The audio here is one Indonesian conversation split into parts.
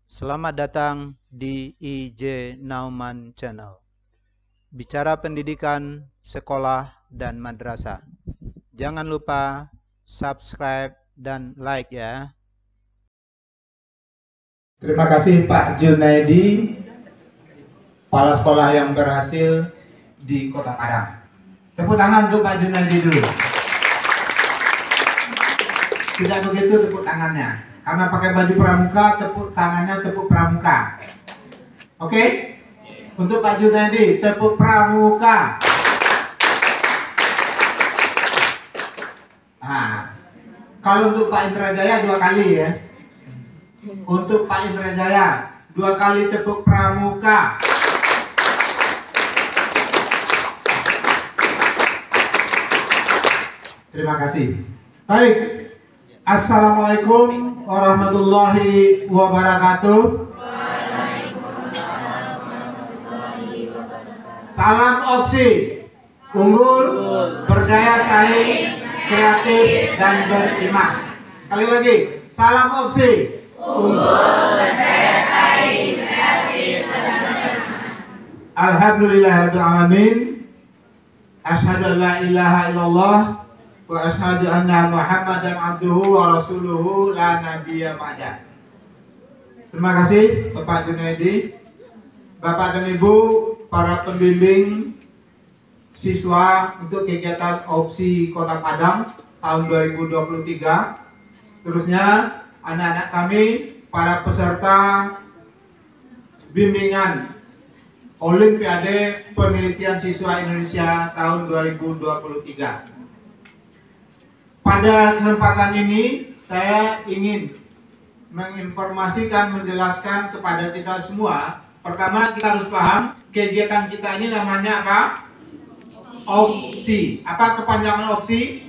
Selamat datang di IJ Nauman Channel. Bicara pendidikan, sekolah, dan madrasah. Jangan lupa subscribe dan like ya. Terima kasih Pak Junaidi, kepala sekolah yang berhasil di Kota Padang. Tepuk tangan untuk Pak Junaidi dulu. Tidak begitu tepuk tangannya. Karena pakai baju pramuka, tepuk tangannya tepuk pramuka. Oke? Untuk Pak Junaidi, tepuk pramuka. Nah, kalau untuk Pak Indrajaya 2 kali ya. Untuk Pak Indrajaya 2 kali tepuk pramuka. Terima kasih. Baik. Assalamualaikum warahmatullahi wabarakatuh. Salam opsi, unggul, berdaya saing, kreatif, dan beriman. Sekali lagi, salam opsi, unggul, berdaya saing, kreatif, dan beriman. Alhamdulillahirabbil alamin. Asyhadu an la ilaha illallah wa asyhadu anna Muhammadan abduhu wa rasuluhu la nabiyya ba'da. Terima kasih Bapak Junaidi, Bapak dan Ibu, para pembimbing siswa untuk kegiatan opsi Kota Padang tahun 2023. Terusnya anak-anak kami, para peserta bimbingan Olimpiade Penelitian Siswa Indonesia tahun 2023. Pada kesempatan ini saya ingin menginformasikan, menjelaskan kepada kita semua. Pertama, kita harus paham kegiatan kita ini namanya apa? Opsi. Apa kepanjangan opsi?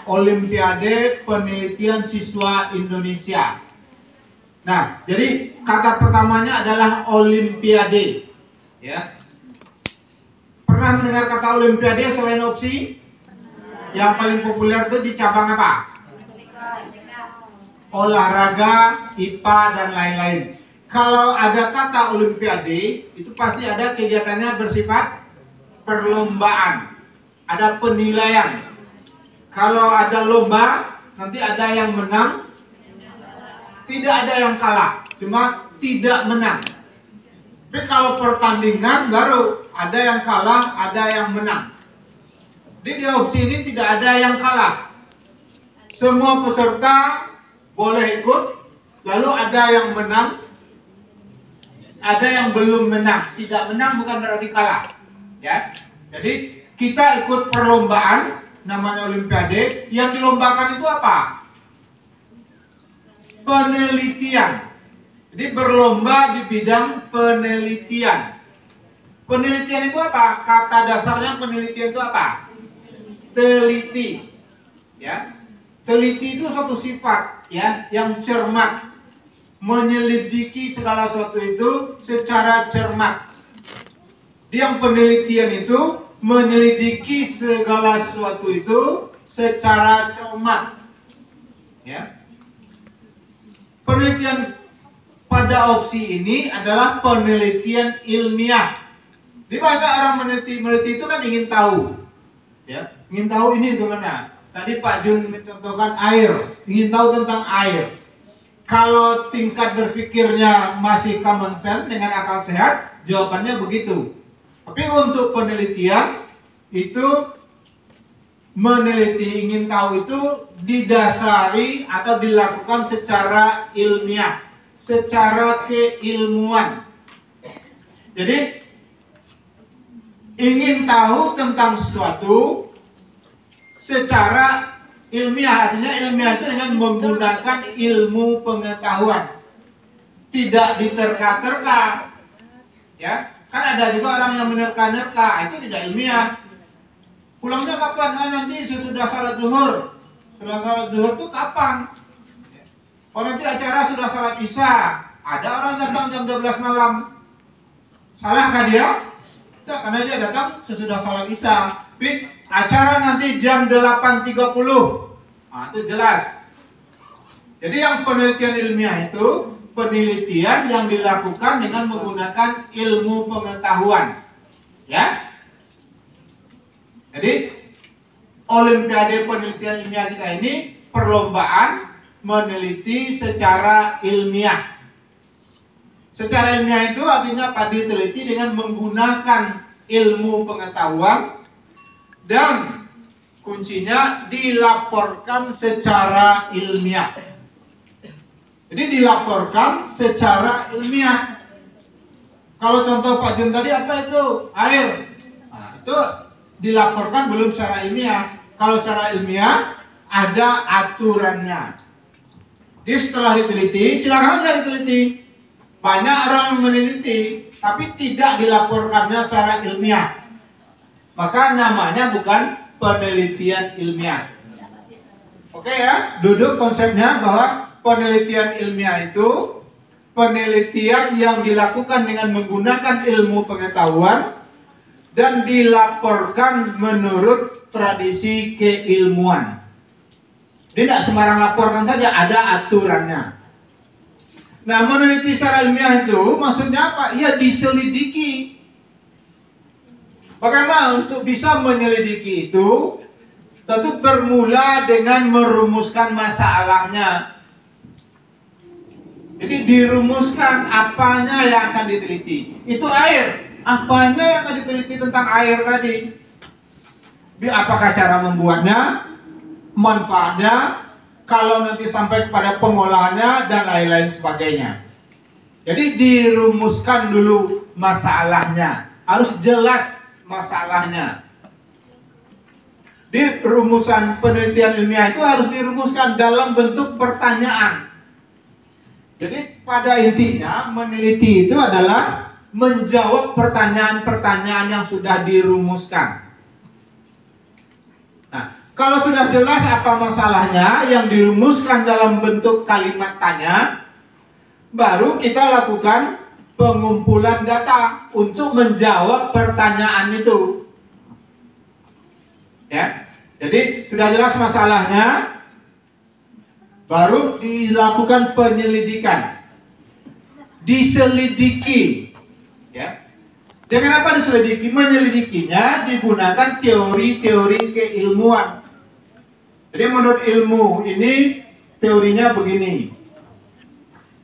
Olimpiade Penelitian Siswa Indonesia. Nah, jadi kata pertamanya adalah Olimpiade. Ya. Pernah mendengar kata Olimpiade selain opsi? Yang paling populer itu di cabang apa? Olahraga, IPA, dan lain-lain. Kalau ada kata Olimpiade, itu pasti ada kegiatannya bersifat perlombaan. Ada penilaian. Kalau ada lomba, nanti ada yang menang, tidak ada yang kalah, cuma tidak menang. Tapi kalau pertandingan baru ada yang kalah, ada yang menang. Jadi di opsi ini tidak ada yang kalah. Semua peserta boleh ikut, lalu ada yang menang, ada yang belum menang. Tidak menang bukan berarti kalah. Ya. Jadi kita ikut perlombaan namanya Olimpiade. Yang dilombakan itu apa? Penelitian. Jadi berlomba di bidang penelitian. Penelitian itu apa? Kata dasarnya penelitian itu apa? Teliti. Ya. Teliti itu suatu sifat ya yang cermat, menyelidiki segala sesuatu itu secara cermat. Yang penelitian itu menyelidiki segala sesuatu itu secara cermat. Ya. Penelitian pada opsi ini adalah penelitian ilmiah. Jadi banyak orang meneliti itu kan ingin tahu, ya, ingin tahu ini gimana. Tadi Pak Jun mencontohkan air, ingin tahu tentang air. Kalau tingkat berpikirnya masih common sense dengan akal sehat, jawabannya begitu. Tapi untuk penelitian itu meneliti, ingin tahu itu didasari atau dilakukan secara ilmiah, secara keilmuan. Jadi ingin tahu tentang sesuatu secara ilmiah, artinya ilmiah itu dengan menggunakan ilmu pengetahuan, tidak diterka-terka. Ya, kan ada juga orang yang menerka-nerka, itu tidak ilmiah. Pulangnya kapan? Nanti sesudah salat zuhur. Setelah salat zuhur itu kapan? Oh, nanti acara sudah salat isya. Ada orang datang jam 12 malam. Salahkah dia? Tidak, karena dia datang sesudah salat isya. Tapi acara nanti jam 8.30. Nah, itu jelas. Jadi yang penelitian ilmiah itu penelitian yang dilakukan dengan menggunakan ilmu pengetahuan. Ya. Jadi Olimpiade penelitian ilmiah kita ini perlombaan meneliti secara ilmiah. Secara ilmiah itu artinya apa? Diteliti dengan menggunakan ilmu pengetahuan dan kuncinya dilaporkan secara ilmiah. Jadi dilaporkan secara ilmiah. Kalau contoh Pak Jun tadi apa itu? Air. Nah, itu dilaporkan belum secara ilmiah. Kalau secara ilmiah ada aturannya. Jadi setelah diteliti, silakan aja diteliti. Banyak orang yang meneliti, tapi tidak dilaporkannya secara ilmiah. Maka namanya bukan penelitian ilmiah. Oke ya, duduk konsepnya bahwa penelitian ilmiah itu penelitian yang dilakukan dengan menggunakan ilmu pengetahuan dan dilaporkan menurut tradisi keilmuan. Jadi tidak sembarang laporkan saja, ada aturannya. Nah, meneliti secara ilmiah itu maksudnya apa? Ya diselidiki. Bagaimana untuk bisa menyelidiki itu? Tentu bermula dengan merumuskan masalahnya. Jadi dirumuskan apanya yang akan diteliti. Itu air. Apanya yang akan diteliti tentang air tadi? Apakah cara membuatnya? Manfaatnya? Kalau nanti sampai kepada pengolahannya dan lain-lain sebagainya. Jadi dirumuskan dulu masalahnya. Harus jelas masalahnya. Di rumusan penelitian ilmiah itu harus dirumuskan dalam bentuk pertanyaan. Jadi pada intinya meneliti itu adalah menjawab pertanyaan-pertanyaan yang sudah dirumuskan. Kalau sudah jelas apa masalahnya yang dirumuskan dalam bentuk kalimat tanya, baru kita lakukan pengumpulan data untuk menjawab pertanyaan itu. Ya, jadi sudah jelas masalahnya, baru dilakukan penyelidikan, diselidiki. Ya, dengan apa diselidiki? Menyelidikinya digunakan teori-teori keilmuan. Jadi menurut ilmu ini teorinya begini.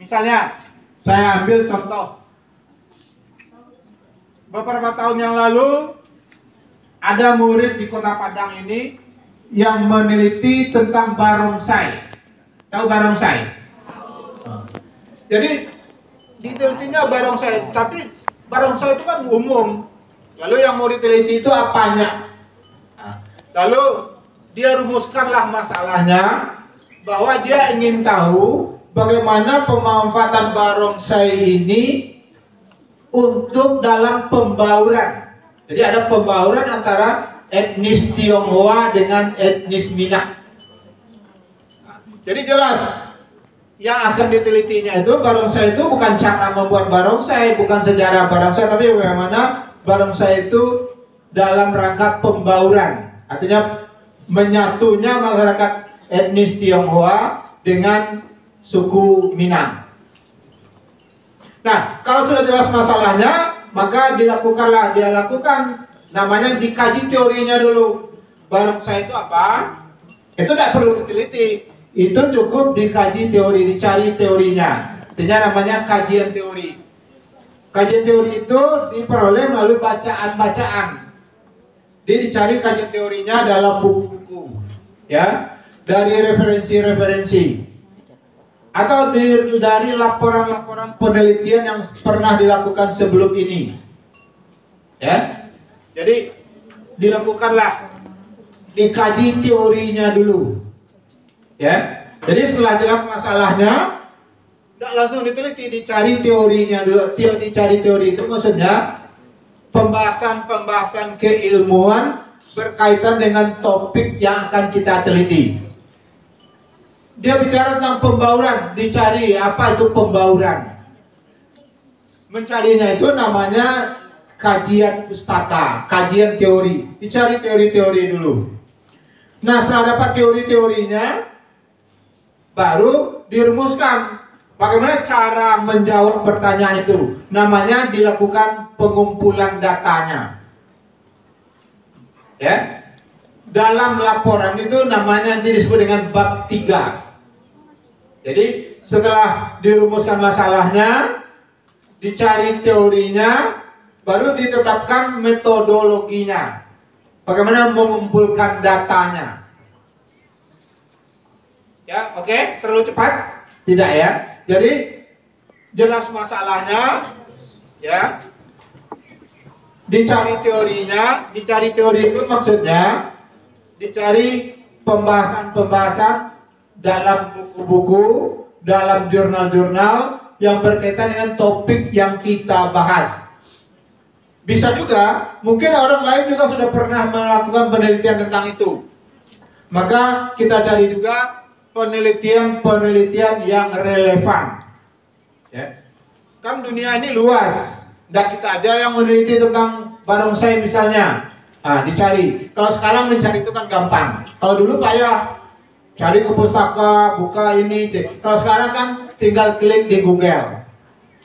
Misalnya saya ambil contoh. Beberapa tahun yang lalu ada murid di Kota Padang ini yang meneliti tentang barongsai. Tahu barongsai? Jadi ditelitinya barongsai, tapi barongsai itu kan umum. Lalu yang mau diteliti itu apanya? Lalu dia rumuskanlah masalahnya bahwa dia ingin tahu bagaimana pemanfaatan barongsai ini untuk dalam pembauran. Jadi ada pembauran antara etnis Tionghoa dengan etnis Minang. Jadi jelas yang akan ditelitinya itu barongsai itu bukan cara membuat barongsai, bukan sejarah barongsai, tapi bagaimana barongsai itu dalam rangka pembauran. Artinya menyatunya masyarakat etnis Tionghoa dengan suku Minang. Nah, kalau sudah jelas masalahnya, maka dia lakukan namanya dikaji teorinya dulu. Barongsai itu apa? Itu tidak perlu diteliti. Itu cukup dikaji teori, dicari teorinya. Artinya namanya kajian teori. Kajian teori itu diperoleh melalui bacaan-bacaan. Jadi dicari kajian teorinya dalam buku-buku, ya, dari referensi-referensi, atau dari laporan-laporan penelitian yang pernah dilakukan sebelum ini, ya. Jadi dilakukanlah, dikaji teorinya dulu, ya. Jadi setelah jelas masalahnya, tidak langsung diteliti, dicari teorinya dulu. Dicari teori itu maksudnya pembahasan-pembahasan keilmuan berkaitan dengan topik yang akan kita teliti. Dia bicara tentang pembauran, dicari apa itu pembauran. Mencarinya itu namanya kajian pustaka, kajian teori. Dicari teori-teori dulu. Nah, setelah dapat teori-teorinya, baru dirumuskan bagaimana cara menjawab pertanyaan itu. Namanya dilakukan pengumpulan datanya. Ya. Dalam laporan itu namanya nanti disebut dengan bab 3. Jadi setelah dirumuskan masalahnya, dicari teorinya, baru ditetapkan metodologinya. Bagaimana mengumpulkan datanya. Ya, oke, terlalu cepat? Tidak ya. Jadi jelas masalahnya, ya. Dicari teorinya, dicari teori itu maksudnya dicari pembahasan-pembahasan dalam buku-buku, dalam jurnal-jurnal yang berkaitan dengan topik yang kita bahas. Bisa juga, mungkin orang lain juga sudah pernah melakukan penelitian tentang itu. Maka kita cari juga penelitian-penelitian yang relevan. Ya. Kan dunia ini luas, dan kita ada yang meneliti tentang barongsai misalnya. Nah, dicari. Kalau sekarang mencari itu kan gampang. Kalau dulu payah, cari ke pustaka, buka ini. Kalau sekarang kan tinggal klik di Google.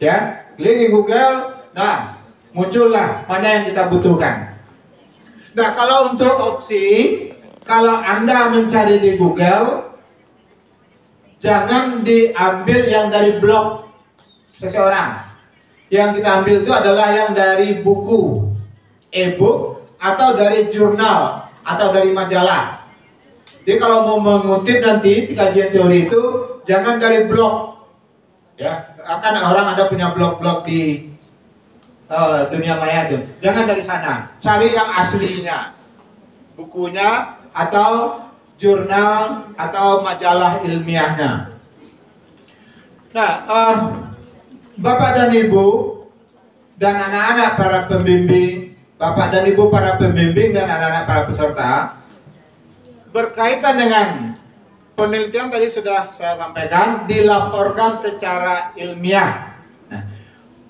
Ya, klik di Google. Nah, muncullah mana yang kita butuhkan. Nah, kalau untuk opsi, kalau Anda mencari di Google, jangan diambil yang dari blog seseorang. Yang kita ambil itu adalah yang dari buku, e-book, atau dari jurnal, atau dari majalah. Jadi kalau mau mengutip nanti kajian teori itu, jangan dari blog. Ya, akan orang ada punya blog-blog di dunia maya itu. Jangan dari sana. Cari yang aslinya, bukunya atau jurnal atau majalah ilmiahnya. Nah, Bapak dan Ibu dan anak-anak para pembimbing, Bapak dan Ibu para pembimbing dan anak-anak para peserta, berkaitan dengan penelitian tadi sudah saya sampaikan, dilaporkan secara ilmiah.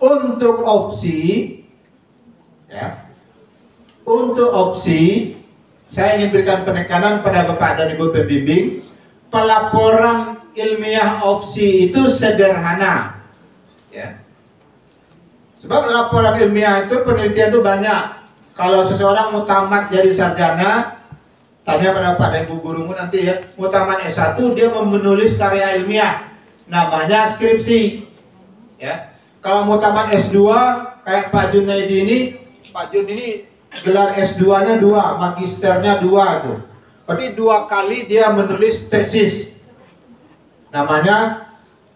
Untuk opsi, ya, untuk opsi, saya ingin berikan penekanan pada Bapak dan Ibu pembimbing, pelaporan ilmiah opsi itu sederhana, ya. Sebab laporan ilmiah itu penelitian itu banyak. Kalau seseorang mau tamat jadi sarjana, tanya pada Bapak dan Ibu gurumu nanti ya, mau tamat S1 dia menulis karya ilmiah, namanya skripsi, ya. Kalau mau tamat S2 kayak Pak Junaidi ini, Pak Jun ini gelar S2-nya 2, magisternya 2 tuh. Berarti 2 kali dia menulis tesis. Namanya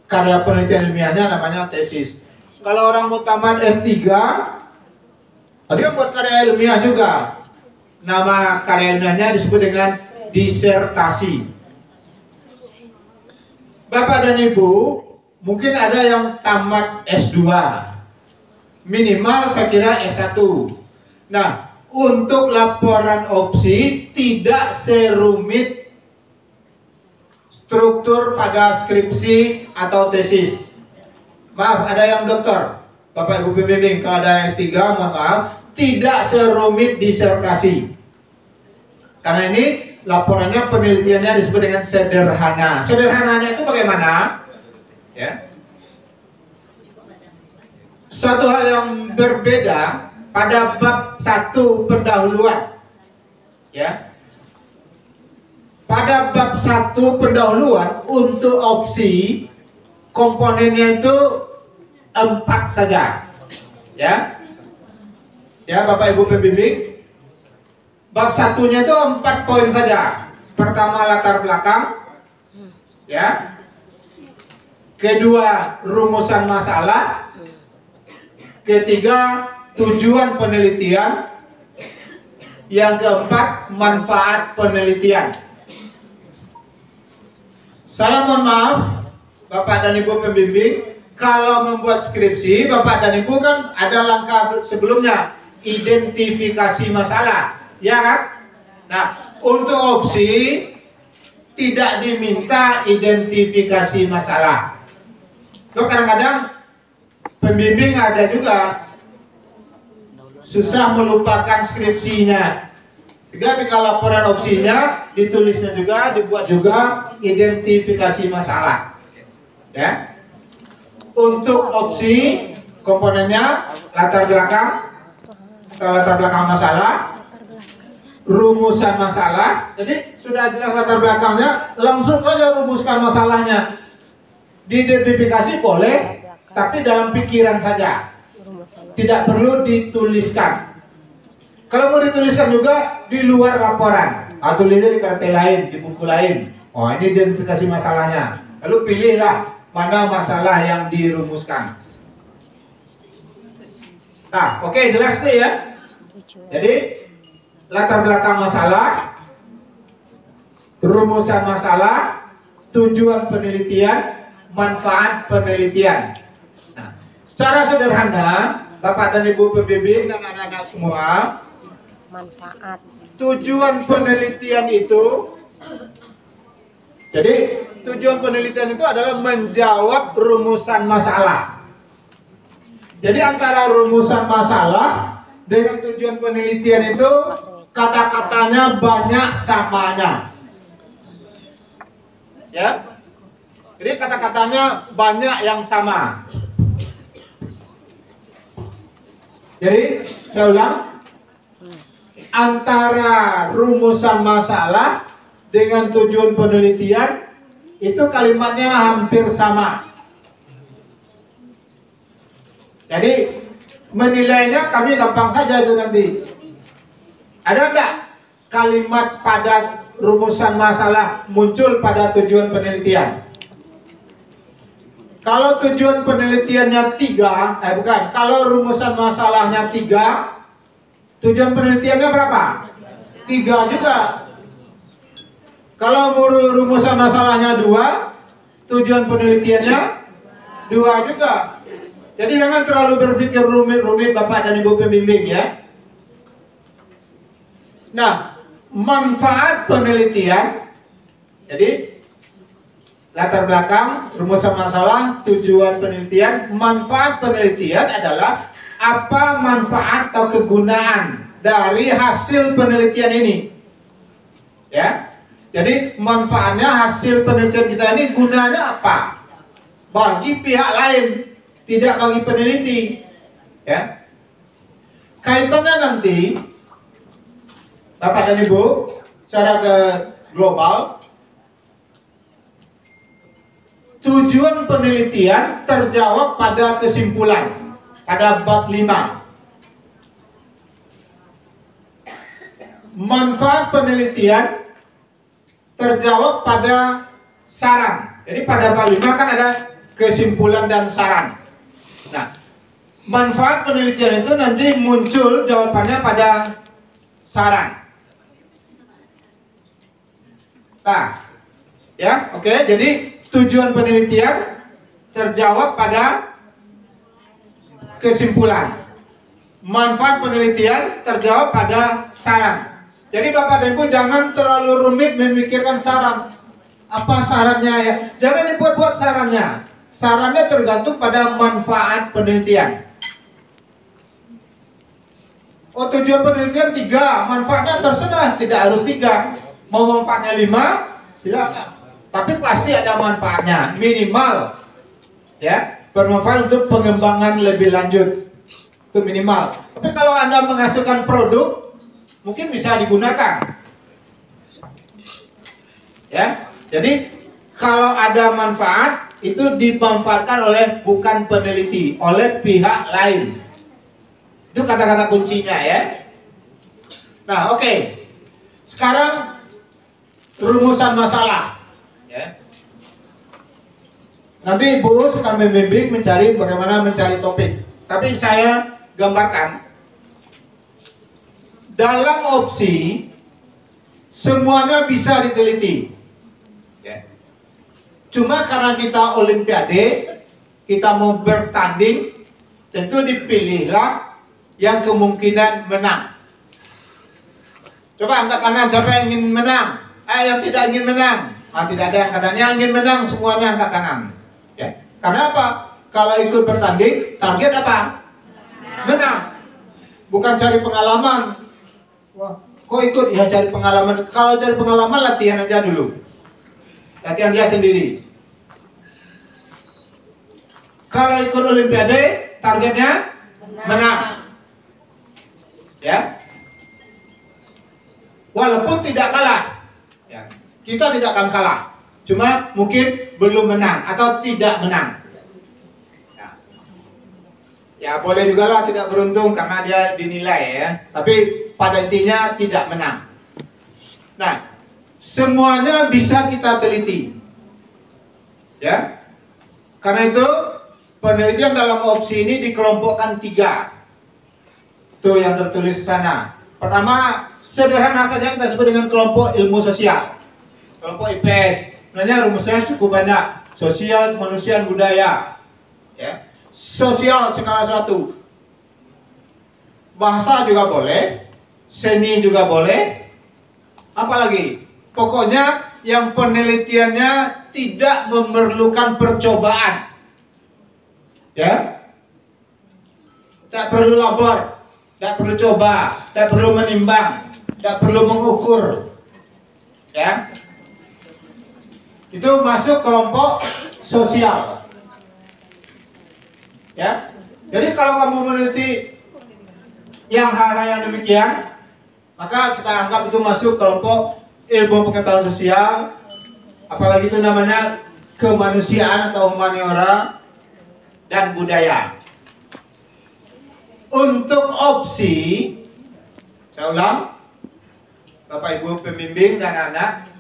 karya penelitian ilmiahnya namanya tesis. Kalau orang mau tamat S3, dia buat karya ilmiah juga. Nama karya ilmiahnya disebut dengan disertasi. Bapak dan Ibu, mungkin ada yang tamat S2, minimal saya kira S1. Nah, untuk laporan opsi tidak serumit struktur pada skripsi atau tesis. Maaf, ada yang dokter, Bapak Ibu pembimbing, kalau ada yang S3, mohon maaf, tidak serumit disertasi. Karena ini laporannya, penelitiannya disebut dengan sederhana. Sederhananya itu bagaimana? Ya. Satu hal yang berbeda pada bab 1 pendahuluan. Ya. Pada bab 1 pendahuluan untuk opsi komponennya itu 4 saja. Ya. Ya, Bapak Ibu pembimbing. Bab 1-nya itu 4 poin saja. Pertama, latar belakang. Ya. Kedua, rumusan masalah. Ketiga, tujuan penelitian. Yang keempat, manfaat penelitian. Saya mohon maaf, Bapak dan Ibu pembimbing, kalau membuat skripsi, Bapak dan Ibu kan ada langkah sebelumnya, identifikasi masalah, ya kan? Nah, untuk opsi tidak diminta identifikasi masalah. Kadang-kadang pembimbing ada juga susah melupakan skripsinya. Ketika laporan opsinya ditulisnya juga, dibuat juga identifikasi masalah. Ya. Untuk opsi komponennya latar belakang masalah, rumusan masalah. Jadi sudah jelas latar belakangnya, langsung saja rumuskan masalahnya. Diidentifikasi boleh, tapi dalam pikiran saja, tidak perlu dituliskan. Kalau mau dituliskan juga di luar laporan, atau tulisnya di kartu lain, di buku lain. Oh, ini identifikasi masalahnya. Lalu pilihlah mana masalah yang dirumuskan. Nah, oke, jelas nih ya. Jadi latar belakang masalah, rumusan masalah, tujuan penelitian, manfaat penelitian. Nah, secara sederhana, Bapak dan Ibu pembimbing dan anak-anak semua, manfaat. Tujuan penelitian itu, jadi tujuan penelitian itu adalah menjawab rumusan masalah. Jadi antara rumusan masalah dengan tujuan penelitian itu kata-katanya banyak samanya. Ya. Jadi kata-katanya banyak yang sama. Jadi saya ulang, antara rumusan masalah dengan tujuan penelitian itu kalimatnya hampir sama. Jadi menilainya kami gampang saja itu nanti. Ada enggak kalimat pada rumusan masalah muncul pada tujuan penelitian? Kalau tujuan penelitiannya 3, kalau rumusan masalahnya 3, tujuan penelitiannya berapa? 3 juga. Kalau rumusan masalahnya 2, tujuan penelitiannya 2 juga. Jadi jangan terlalu berpikir rumit-rumit Bapak dan Ibu pembimbing ya. Nah, manfaat penelitian. Jadi latar belakang, rumusan masalah, tujuan penelitian, manfaat penelitian adalah apa manfaat atau kegunaan dari hasil penelitian ini. Ya. Jadi manfaatnya hasil penelitian kita ini gunanya apa? Bagi pihak lain, tidak bagi peneliti. Ya. Kaitannya nanti Bapak dan Ibu secara ke global, tujuan penelitian terjawab pada kesimpulan, pada bab 5. Manfaat penelitian terjawab pada saran. Jadi pada bab 5 kan ada kesimpulan dan saran. Nah, manfaat penelitian itu nanti muncul jawabannya pada saran. Nah, ya, oke. Jadi tujuan penelitian terjawab pada kesimpulan. Manfaat penelitian terjawab pada saran. Jadi Bapak dan Ibu jangan terlalu rumit memikirkan saran. Apa sarannya ya? Jangan dibuat-buat sarannya. Sarannya tergantung pada manfaat penelitian. Oh, tujuan penelitian 3, manfaatnya terserah, tidak harus 3. Mau manfaatnya 5, silakan. Tapi pasti ada manfaatnya, minimal ya, bermanfaat untuk pengembangan lebih lanjut. Itu minimal. Tapi kalau Anda menghasilkan produk, mungkin bisa digunakan. Ya. Jadi kalau ada manfaat itu dimanfaatkan oleh bukan peneliti, oleh pihak lain. Itu kata-kata kuncinya ya. Nah, oke. Sekarang rumusan masalah. Ya. Nanti Ibu akan membimbing mencari bagaimana mencari topik. Tapi saya gambarkan dalam opsi semuanya bisa diteliti. Ya. Cuma karena kita olimpiade, kita mau bertanding, tentu dipilihlah yang kemungkinan menang. Coba angkat tangan siapa yang ingin menang. Yang tidak ingin menang. Tidak ada yang katanya ingin menang, semuanya angkat tangan. Ya. Karena apa? Kalau ikut bertanding, target apa? Menang. Bukan cari pengalaman. Wah, kok ikut? Ya cari pengalaman. Kalau cari pengalaman, latihan aja dulu. Latihan dia sendiri. Kalau ikut Olimpiade, targetnya menang. Ya. Walaupun tidak kalah. Ya. Kita tidak akan kalah. Cuma mungkin belum menang atau tidak menang. Ya boleh juga lah tidak beruntung karena dia dinilai ya. Tapi pada intinya tidak menang. Nah, semuanya bisa kita teliti. Ya. Karena itu penelitian dalam opsi ini dikelompokkan 3. Itu yang tertulis di sana. Pertama, sederhana saja kita sebut dengan kelompok ilmu sosial. Kelompok IPS. Sebenarnya rumusnya cukup banyak. Sosial, kemanusiaan, budaya. Ya. Sosial skala 1. Bahasa juga boleh, seni juga boleh. Apalagi? Pokoknya yang penelitiannya tidak memerlukan percobaan. Ya. Tak perlu labor, tak perlu coba, tak perlu menimbang, tak perlu mengukur. Ya. Itu masuk kelompok sosial. Ya, jadi kalau kamu meneliti yang hal-hal yang demikian, maka kita anggap itu masuk kelompok ilmu pengetahuan sosial, apalagi itu namanya kemanusiaan atau humaniora dan budaya. Untuk opsi, saya ulang, Bapak Ibu pembimbing dan anak,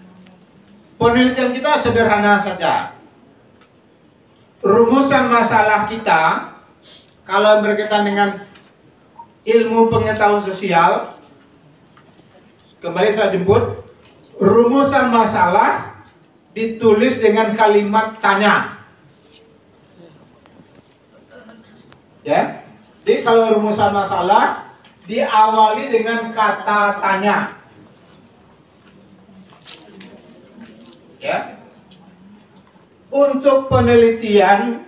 penelitian kita sederhana saja. Rumusan masalah kita kalau berkaitan dengan ilmu pengetahuan sosial, kembali saya jemput, rumusan masalah ditulis dengan kalimat tanya. Ya, jadi kalau rumusan masalah diawali dengan kata tanya. Ya. Untuk penelitian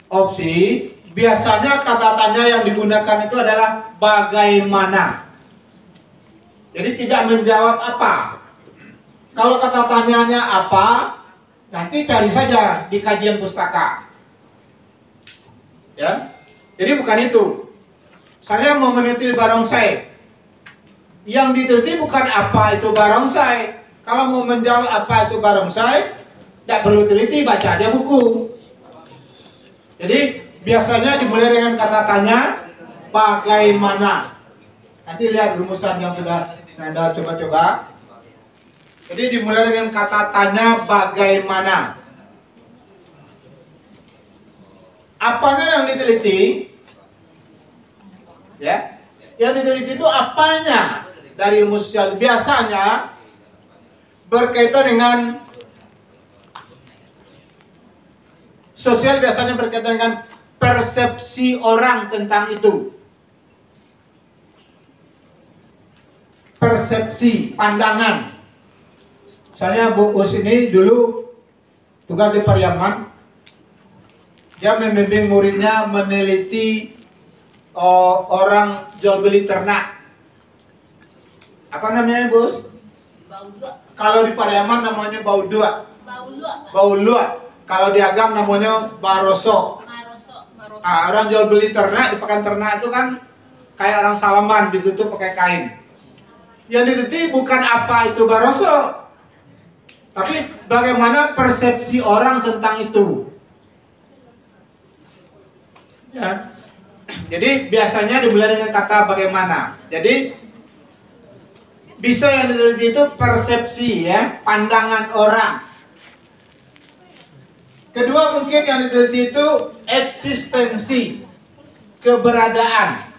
opsi, biasanya kata tanya yang digunakan itu adalah bagaimana. Jadi tidak menjawab apa. Kalau kata tanyanya apa, nanti cari saja di kajian pustaka. Ya. Jadi bukan itu. Saya mau meneliti barongsai. Yang diteliti bukan apa itu barongsai. Kalau mau menjawab apa itu barongsai, tidak perlu teliti, baca aja buku. Jadi biasanya dimulai dengan kata tanya, bagaimana. Nanti lihat rumusan yang sudah Anda coba-coba. Jadi dimulai dengan kata tanya, bagaimana. Apanya yang diteliti? Ya, yang diteliti itu apanya dari ilmu sosial. Biasanya berkaitan dengan sosial, biasanya berkaitan dengan persepsi orang tentang itu. Persepsi, pandangan. Misalnya Bu Us ini dulu tugas di Pariaman. Dia membimbing muridnya meneliti orang jual beli ternak. Apa namanya, Bos? Kalau di Pariaman namanya baudua. Baulua. Kalau di Agam namanya baroso. Nah, orang jual beli ternak di pekan ternak itu kan kayak orang salaman, ditutup pakai kain. Yang diteliti bukan apa itu baroso, tapi bagaimana persepsi orang tentang itu. Ya. Jadi biasanya dimulai dengan kata bagaimana. Jadi bisa yang diteliti itu persepsi, ya, pandangan orang. Kedua mungkin yang diteliti itu eksistensi, keberadaan.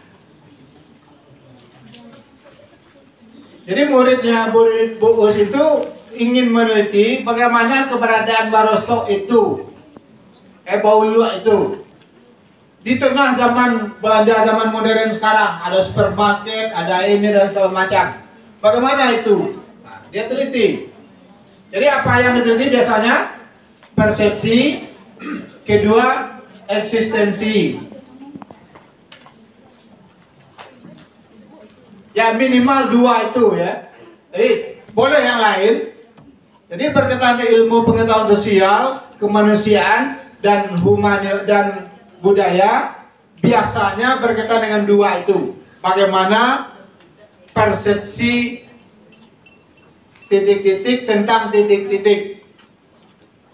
Jadi muridnya Bu Us itu ingin meneliti bagaimana keberadaan baroso itu, baulua itu. Di tengah zaman belanja zaman modern sekarang, ada supermarket, ada ini dan segala macam. Bagaimana itu? Nah, dia teliti. Jadi apa yang diteliti biasanya? Persepsi. Kedua, eksistensi. Ya minimal 2 itu ya. Jadi boleh yang lain. Jadi berkaitan ilmu pengetahuan sosial, kemanusiaan dan dan budaya biasanya berkaitan dengan 2 itu. Bagaimana persepsi titik-titik tentang titik-titik.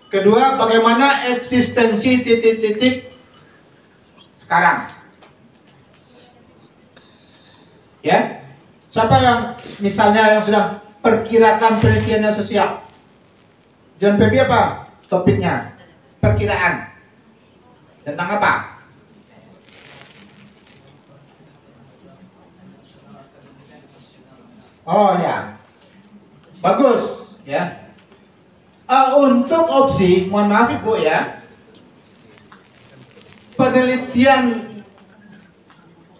Kedua, bagaimana eksistensi titik-titik sekarang. Ya, siapa yang misalnya yang sudah perkirakan penelitiannya sosial? John Pepi apa topiknya? Perkiraan tentang apa? Oh ya, bagus ya. Untuk opsi, mohon maaf Ibu ya, penelitian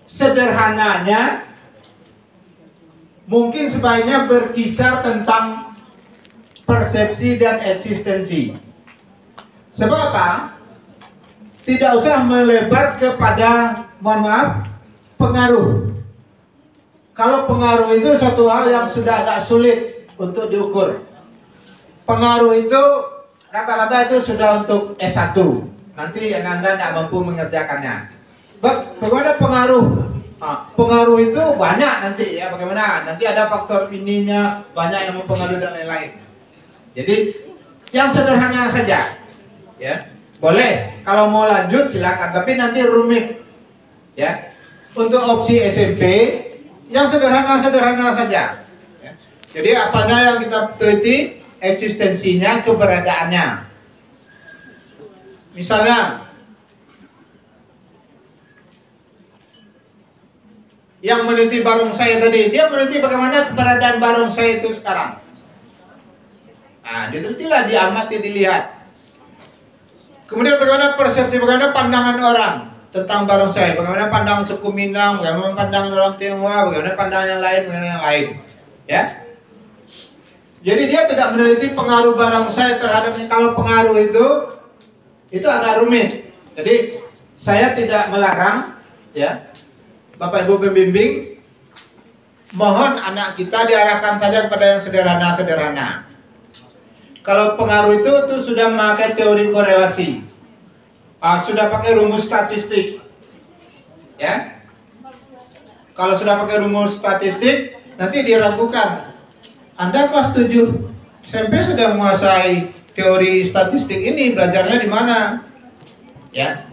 sederhananya mungkin sebaiknya berkisar tentang persepsi dan eksistensi. Sebab apa? Tidak usah melebar kepada, mohon maaf, pengaruh. Kalau pengaruh itu suatu hal yang sudah agak sulit untuk diukur. Pengaruh itu rata-rata itu sudah untuk S1. Nanti Anda tidak mampu mengerjakannya. Bagaimana pengaruh? Pengaruh itu banyak nanti ya. Bagaimana? Nanti ada faktor ininya, banyak yang mempengaruhi dan lain-lain. Jadi yang sederhana saja, ya boleh. Kalau mau lanjut silakan, tapi nanti rumit, ya. Untuk opsi SMP yang sederhana-sederhana saja. Ya. Jadi apanya yang kita teliti, eksistensinya, keberadaannya. Misalnya, yang meneliti barongsai tadi, dia meneliti bagaimana keberadaan barongsai itu sekarang. Nah, ditelitilah, diamati, dilihat. Kemudian bagaimana persepsi, bagaimana pandangan orang tentang barongsai, bagaimana pandangan suku Minang, bagaimana pandangan orang Tionghoa, bagaimana pandangan yang lain, bagaimana yang lain. Ya. Jadi dia tidak meneliti pengaruh barongsai terhadap, kalau pengaruh itu agak rumit. Jadi saya tidak melarang, ya, Bapak Ibu pembimbing, mohon anak kita diarahkan saja kepada yang sederhana-sederhana. Kalau pengaruh itu sudah memakai teori korelasi, sudah pakai rumus statistik, ya. Kalau sudah pakai rumus statistik, nanti diragukan. Anda kelas 7 SMP sudah menguasai teori statistik ini, belajarnya di mana? Ya.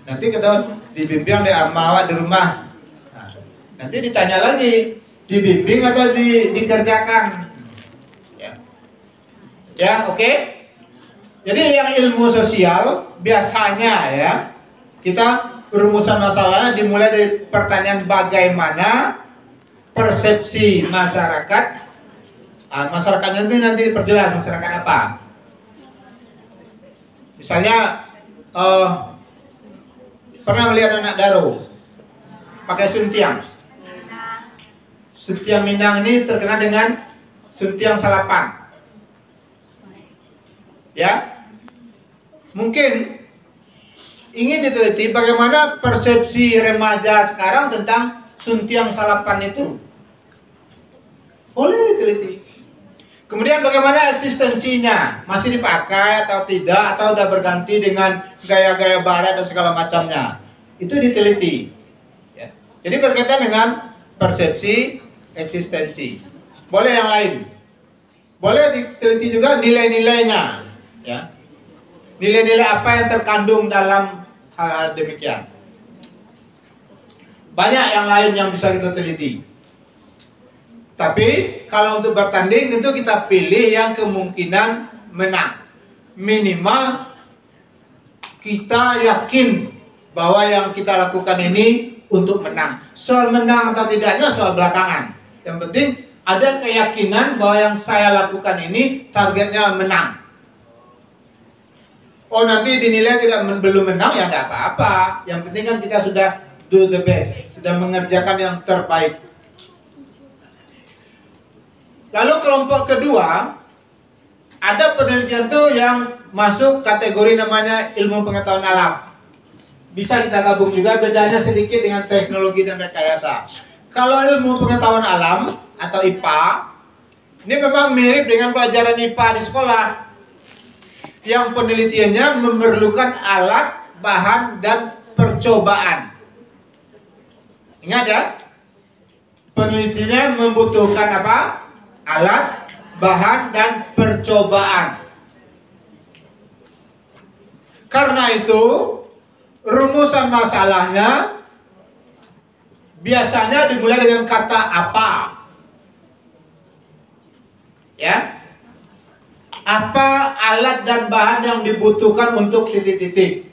Nanti kita dibimbing awak di rumah. Nah, nanti ditanya lagi, dibimbing atau dikerjakan? Ya, oke. Jadi yang ilmu sosial biasanya ya, kita rumusan masalahnya dimulai dari pertanyaan bagaimana persepsi masyarakat. Masyarakatnya ini nanti diperjelas masyarakat apa. Misalnya pernah melihat anak daro pakai suntiang. Suntiang Minang ini terkenal dengan suntiang salapan. Ya, mungkin ingin diteliti bagaimana persepsi remaja sekarang tentang suntiang salapan itu. Boleh diteliti. Kemudian bagaimana eksistensinya, masih dipakai atau tidak, atau sudah berganti dengan gaya-gaya barat dan segala macamnya. Itu diteliti. Ya. Jadi berkaitan dengan persepsi, eksistensi. Boleh yang lain. Boleh diteliti juga nilai-nilainya. Ya. Nilai-nilai apa yang terkandung dalam hal demikian. Banyak yang lain yang bisa kita teliti. Tapi kalau untuk bertanding tentu kita pilih yang kemungkinan menang. Minimal kita yakin bahwa yang kita lakukan ini untuk menang. Soal menang atau tidaknya soal belakangan. Yang penting ada keyakinan bahwa yang saya lakukan ini targetnya menang. Oh nanti dinilai belum menang ya tidak apa-apa. Yang penting kan kita sudah do the best, sudah mengerjakan yang terbaik. Lalu kelompok kedua, ada penelitian tuh yang masuk kategori namanya ilmu pengetahuan alam. Bisa kita gabung juga, bedanya sedikit dengan teknologi dan rekayasa. Kalau ilmu pengetahuan alam atau IPA, ini memang mirip dengan pelajaran IPA di sekolah. Yang penelitiannya memerlukan alat, bahan, dan percobaan. Ingat ya, penelitiannya membutuhkan apa? Alat, bahan, dan percobaan. Karena itu, rumusan masalahnya biasanya dimulai dengan kata apa. Ya, apa alat dan bahan yang dibutuhkan untuk titik-titik.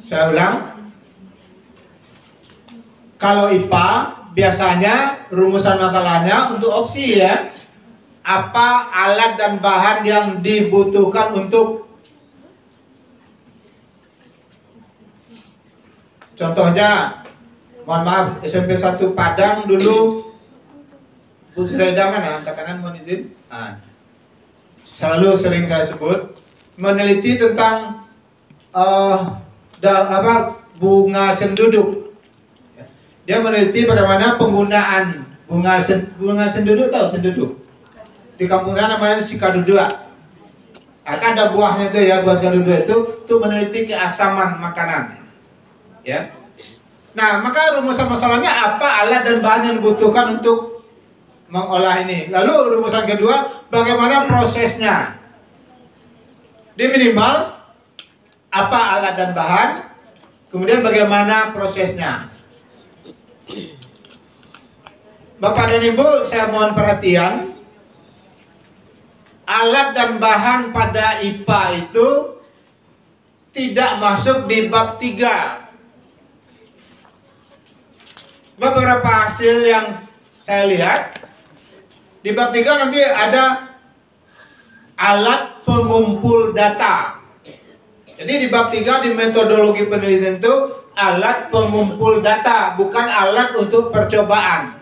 Saya ulang. Kalau IPA biasanya rumusan masalahnya untuk opsi ya. Apa alat dan bahan yang dibutuhkan untuk, contohnya, mohon maaf, SMP 1 Padang dulu, Bu Sreda kan, angkat tangan mohon izin. Selalu sering saya sebut, meneliti tentang bunga senduduk. Dia meneliti bagaimana penggunaan bunga senduduk, tahu senduduk? Di kampung sana namanya sikadudua. Akan ada buahnya itu ya, buah sikadudua itu meneliti keasaman makanan. Ya. Nah, maka rumusan masalahnya apa alat dan bahan yang dibutuhkan untuk mengolah ini. Lalu rumusan kedua, bagaimana prosesnya. Di minimal apa alat dan bahan, kemudian bagaimana prosesnya. Bapak dan Ibu, saya mohon perhatian. Alat dan bahan pada IPA itu tidak masuk di bab 3. Beberapa hasil yang saya lihat di bab 3 nanti ada alat pengumpul data. Jadi di bab 3 di metodologi penelitian itu alat pengumpul data, bukan alat untuk percobaan.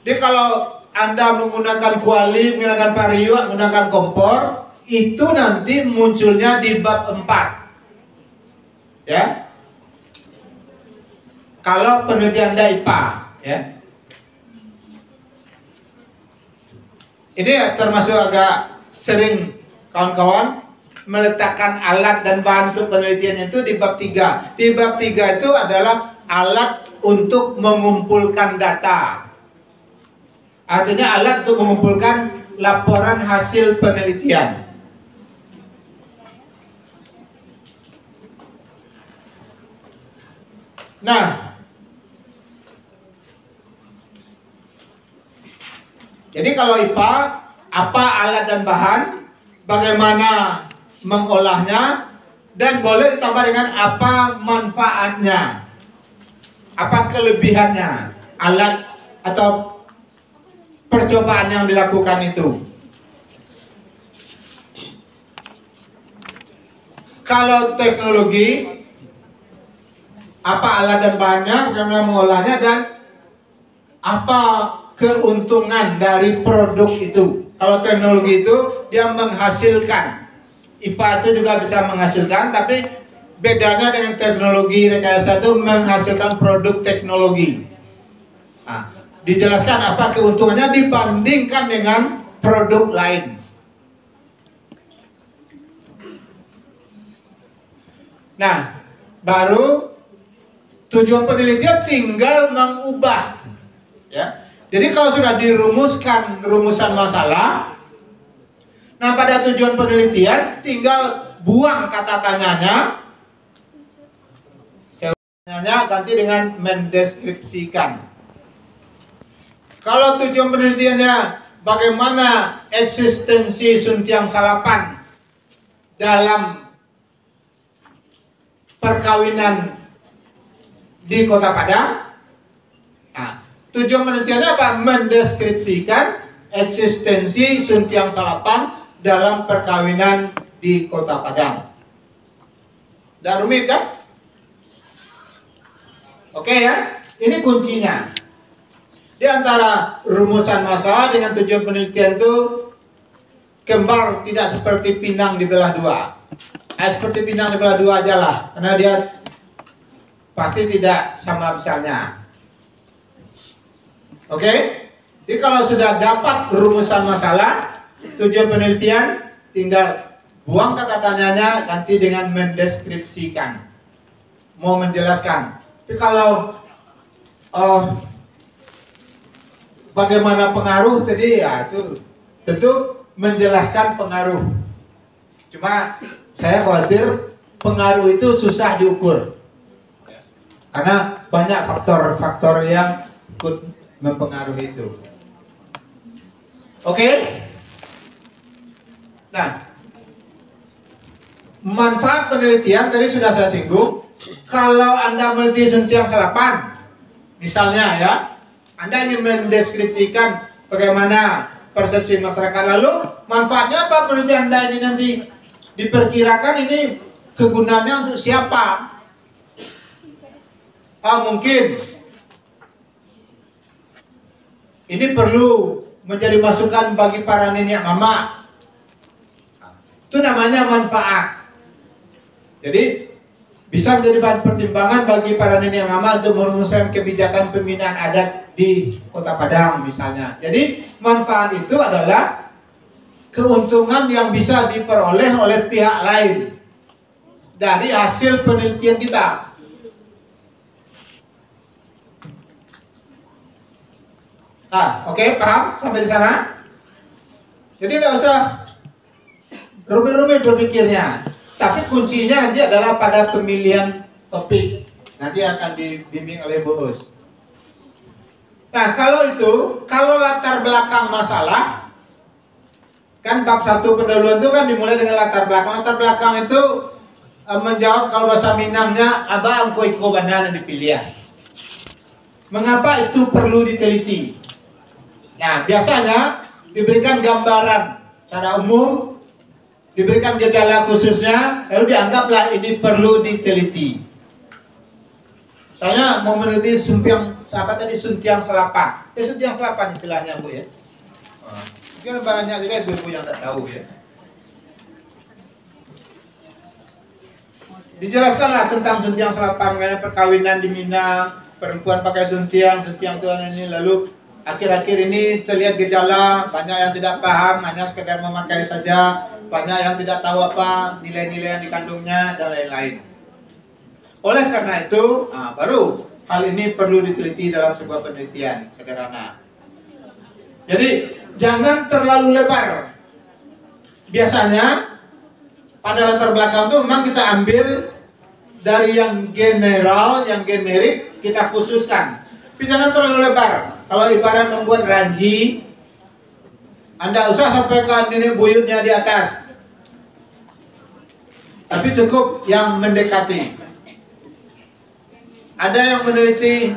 Jadi kalau Anda menggunakan kuali, menggunakan vario, menggunakan kompor, itu nanti munculnya di bab 4. Ya. Kalau penelitian Anda IPA, ya. Ini termasuk agak sering kawan-kawan meletakkan alat dan bahan untuk penelitian itu di bab 3. Di bab 3 itu adalah alat untuk mengumpulkan data. Artinya alat untuk mengumpulkan laporan hasil penelitian. Nah, jadi kalau IPA, apa alat dan bahan, bagaimana mengolahnya, dan boleh ditambah dengan apa manfaatnya, apa kelebihannya, alat atau percobaan yang dilakukan itu. Kalau teknologi, apa alat dan bahannya, bagaimana mengolahnya, dan apa keuntungan dari produk itu. Kalau teknologi itu dia menghasilkan. IPA itu juga bisa menghasilkan, tapi bedanya dengan teknologi rekayasa itu menghasilkan produk teknologi. Nah, dijelaskan apa keuntungannya dibandingkan dengan produk lain. Nah, baru tujuan penelitian tinggal mengubah. Ya. Jadi kalau sudah dirumuskan rumusan masalah, nah pada tujuan penelitian tinggal buang kata tanyanya, ganti dengan mendeskripsikan. Kalau tujuan penelitiannya bagaimana eksistensi Suntiang Salapan dalam perkawinan di Kota Padang, nah, tujuan penelitiannya apa? Mendeskripsikan eksistensi Suntiang Salapan dalam perkawinan di Kota Padang. Udah rumit kan? Oke ya, ini kuncinya. Di antara rumusan masalah dengan tujuan penelitian itu kembar, tidak seperti pinang dibelah dua. Seperti pinang dibelah dua aja lah, karena dia pasti tidak sama besarnya. Oke? Jadi kalau sudah dapat rumusan masalah, tujuan penelitian, tinggal buang kata tanyanya nanti dengan mendeskripsikan, mau menjelaskan. Tapi kalau bagaimana pengaruh tadi, ya itu tentu menjelaskan pengaruh. Cuma saya khawatir pengaruh itu susah diukur karena banyak faktor-faktor yang ikut mempengaruhi itu. Oke? Nah, manfaat penelitian tadi sudah saya singgung. Kalau Anda meneliti suntiang serapan, misalnya ya, Anda ingin mendeskripsikan bagaimana persepsi masyarakat, lalu manfaatnya apa penelitian Anda ini nanti? Diperkirakan ini kegunaannya untuk siapa? Mungkin ini perlu menjadi masukan bagi para nenek mama. Itu namanya manfaat. Jadi bisa menjadi bahan pertimbangan bagi para nenek mama untuk merumuskan kebijakan pembinaan adat di Kota Padang misalnya. Jadi manfaat itu adalah keuntungan yang bisa diperoleh oleh pihak lain dari hasil penelitian kita. Nah, oke, paham sampai di sana? Jadi tidak usah rumit-rumit berpikirnya. Tapi kuncinya nanti adalah pada pemilihan topik. Nanti akan dibimbing oleh Bu Us. Nah, kalau latar belakang masalah, kan bab 1 pendahuluan itu kan dimulai dengan latar belakang. Latar belakang itu menjawab kalau bahasa Minangnya aba angko iko bandana dipilih. Mengapa itu perlu diteliti? Nah, biasanya diberikan gambaran secara umum, diberikan gejala khususnya, lalu dianggaplah ini perlu diteliti. Saya mau meneliti suntiang selapan. Suntiang selapan istilahnya Bu ya. Mungkin banyak juga ibu yang tak tahu ya. Dijelaskanlah tentang suntiang selapan, mengenai perkawinan di Minang, perempuan pakai suntiang Tuhan ini, lalu akhir-akhir ini terlihat gejala, banyak yang tidak paham, hanya sekedar memakai saja, banyak yang tidak tahu apa nilai-nilai yang dikandungnya, dan lain-lain. Oleh karena itu, baru hal ini perlu diteliti dalam sebuah penelitian sederhana. Jadi, jangan terlalu lebar. Biasanya, pada latar belakang itu memang kita ambil dari yang general, yang generik, kita khususkan. Tapi jangan terlalu lebar. Kalau ibarat membuat ranji, Anda usah sampaikan ini buyutnya di atas, tapi cukup yang mendekati. Ada yang meneliti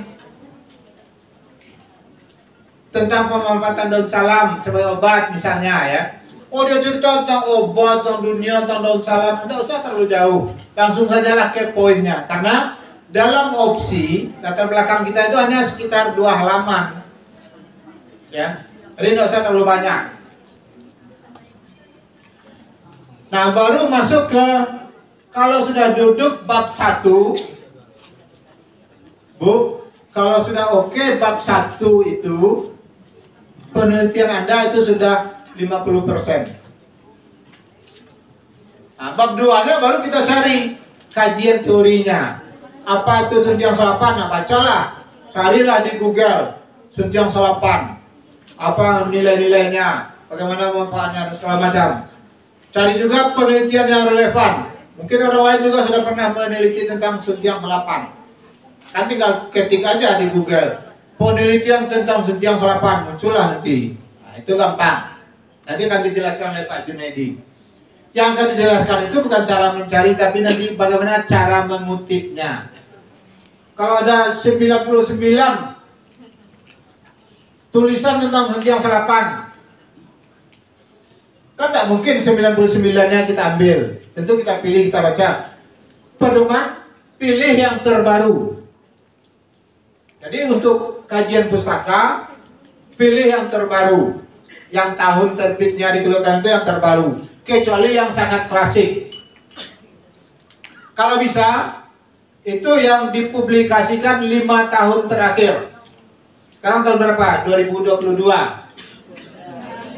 tentang pemanfaatan daun salam sebagai obat misalnya ya. Oh, dia cerita tentang obat, tentang dunia, tentang daun salam. Anda usah terlalu jauh, langsung sajalah ke poinnya. Karena dalam opsi latar belakang kita itu hanya sekitar 2 halaman. Ya, jadi tidak usah terlalu banyak. Nah, baru masuk ke kalau sudah duduk bab 1, Bu, kalau sudah oke bab 1 itu penelitian Anda itu sudah 50%. Nah, bab 2-nya baru kita cari kajian teorinya. Apa itu suntiang selapan? Nah, bacalah, carilah di Google suntiang selapan. Apa nilai-nilainya, bagaimana manfaatnya, dan segala macam. Cari juga penelitian yang relevan. Mungkin orang lain juga sudah pernah meneliti tentang suntiang selapan. Kan tinggal ketik aja di Google penelitian tentang suntiang selapan, muncullah nanti. Nah, itu gampang. Nanti akan dijelaskan oleh Pak Junaidi. Yang akan dijelaskan itu bukan cara mencari, tapi nanti bagaimana cara mengutipnya. Kalau ada 99 tulisan tentang suntiang selapan, kan tidak mungkin 99-nya kita ambil. Tentu kita pilih, kita baca. Pedoman, pilih yang terbaru. Jadi untuk kajian pustaka, pilih yang terbaru. Yang tahun terbitnya dikeluarkan itu yang terbaru. Kecuali yang sangat klasik. Kalau bisa, itu yang dipublikasikan 5 tahun terakhir. Sekarang tahun berapa? 2022.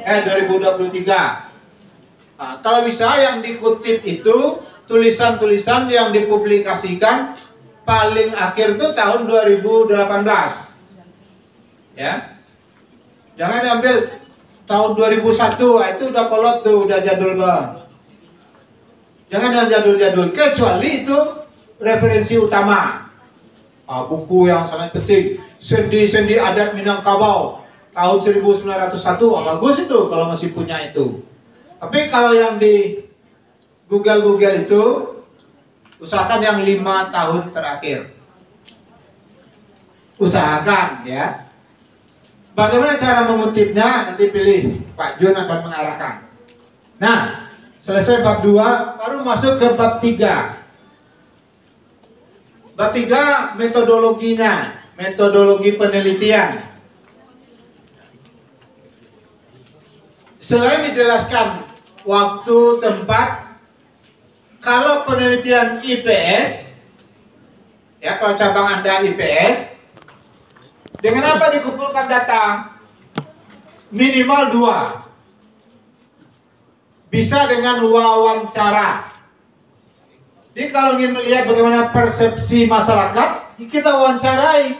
2023. Nah, kalau bisa yang dikutip itu tulisan-tulisan yang dipublikasikan paling akhir itu tahun 2018. Ya. Jangan diambil tahun 2001, itu udah kolot tuh, udah jadul banget. Jangan yang jadul-jadul, kecuali itu referensi utama. Buku yang sangat penting, Sendi-Sendi Adat Minangkabau tahun 1901, bagus itu kalau masih punya itu. Tapi kalau yang di Google itu, usahakan yang 5 tahun terakhir. Usahakan ya. Bagaimana cara mengutipnya? Nanti pilih, Pak Jun akan mengarahkan. Nah, selesai bab 2, baru masuk ke bab 3. Bab 3 metodologinya, metodologi penelitian. Selain dijelaskan waktu, tempat, kalau penelitian IPS, ya kalau cabang Anda IPS, dengan apa dikumpulkan data? Minimal 2. Bisa dengan wawancara. Jadi kalau ingin melihat bagaimana persepsi masyarakat, kita wawancarai.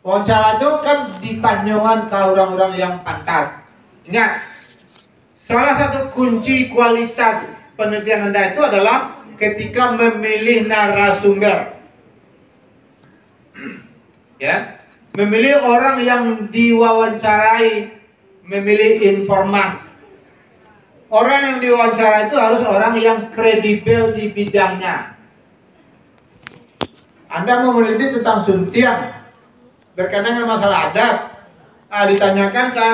Wawancara itu kan ditanyakan ke orang-orang yang pantas. Ingat, salah satu kunci kualitas penelitian Anda itu adalah ketika memilih narasumber. Ya, memilih orang yang diwawancarai, memilih informan. Orang yang diwawancara itu harus orang yang kredibel di bidangnya. Anda mau meneliti tentang Suntiang, berkaitan dengan masalah adat, ditanyakan ke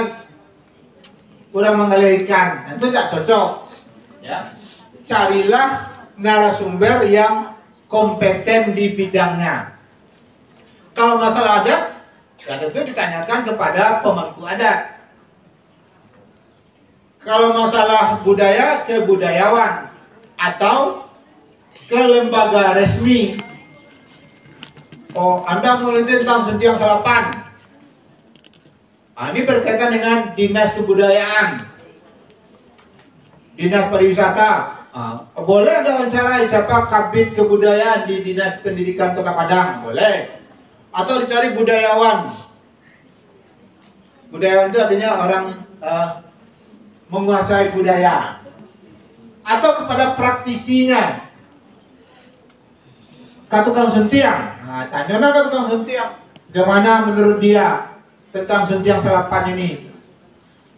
orang menggali ikan, itu tidak cocok. Ya, carilah narasumber yang kompeten di bidangnya. Kalau masalah adat, ya tentu ditanyakan kepada pemangku adat. Kalau masalah budaya, ke budayawan atau ke lembaga resmi. Oh, Anda meneliti tentang Suntiang Salapan. Ini berkaitan dengan dinas kebudayaan, dinas pariwisata. Boleh Anda wawancarai siapa kabid kebudayaan di dinas pendidikan Kota Padang, boleh. Atau dicari budayawan. Budayawan itu artinya orang menguasai budaya. Atau kepada praktisinya. Tukang Suntiang. Tanya ke tukang Suntiang. Bagaimana menurut dia tentang Suntiang Salapan ini?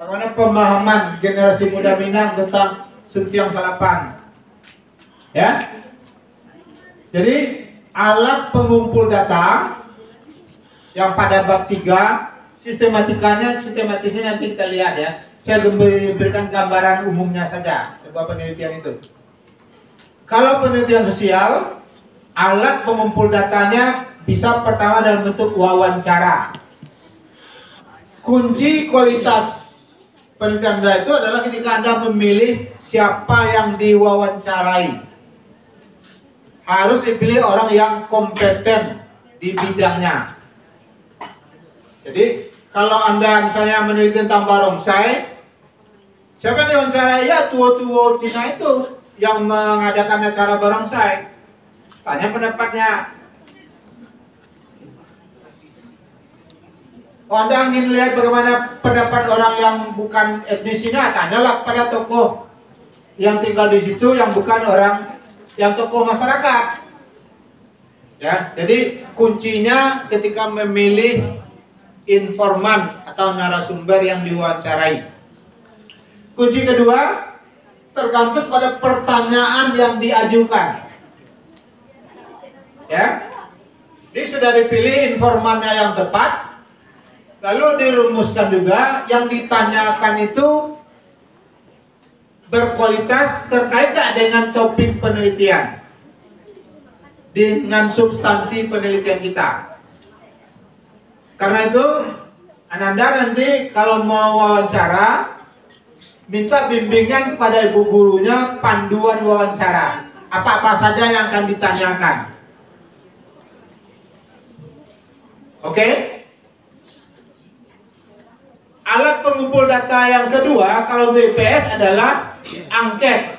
Bagaimana pemahaman generasi muda Minang tentang Suntiang Salapan? Ya. Jadi alat pengumpul data yang pada bab 3, sistematisnya nanti kita lihat ya. Saya berikan gambaran umumnya saja sebuah penelitian itu. Kalau penelitian sosial, alat pengumpul datanya bisa pertama dalam bentuk wawancara. Kunci kualitas penelitian Anda itu adalah ketika Anda memilih siapa yang diwawancarai. Harus dipilih orang yang kompeten di bidangnya. Jadi kalau Anda misalnya meneliti tentang barongsai, siapa yang diwawancara? Ya tua-tua Cina itu yang mengadakan acara barongsai. Tanya pendapatnya. Anda ingin lihat bagaimana pendapat orang yang bukan etnis Cina, tanyalah pada tokoh yang tinggal di situ yang bukan orang, yang tokoh masyarakat. Ya, jadi kuncinya ketika memilih informan atau narasumber yang diwawancarai. Kunci kedua tergantung pada pertanyaan yang diajukan. Ya, jadi sudah dipilih informannya yang tepat, lalu dirumuskan juga yang ditanyakan itu berkualitas, terkait tak dengan topik penelitian, dengan substansi penelitian kita. Karena itu, Anda nanti kalau mau wawancara, minta bimbingan kepada ibu gurunya panduan wawancara. apa-apa saja yang akan ditanyakan. Oke? Alat pengumpul data yang kedua kalau untuk IPS adalah angket.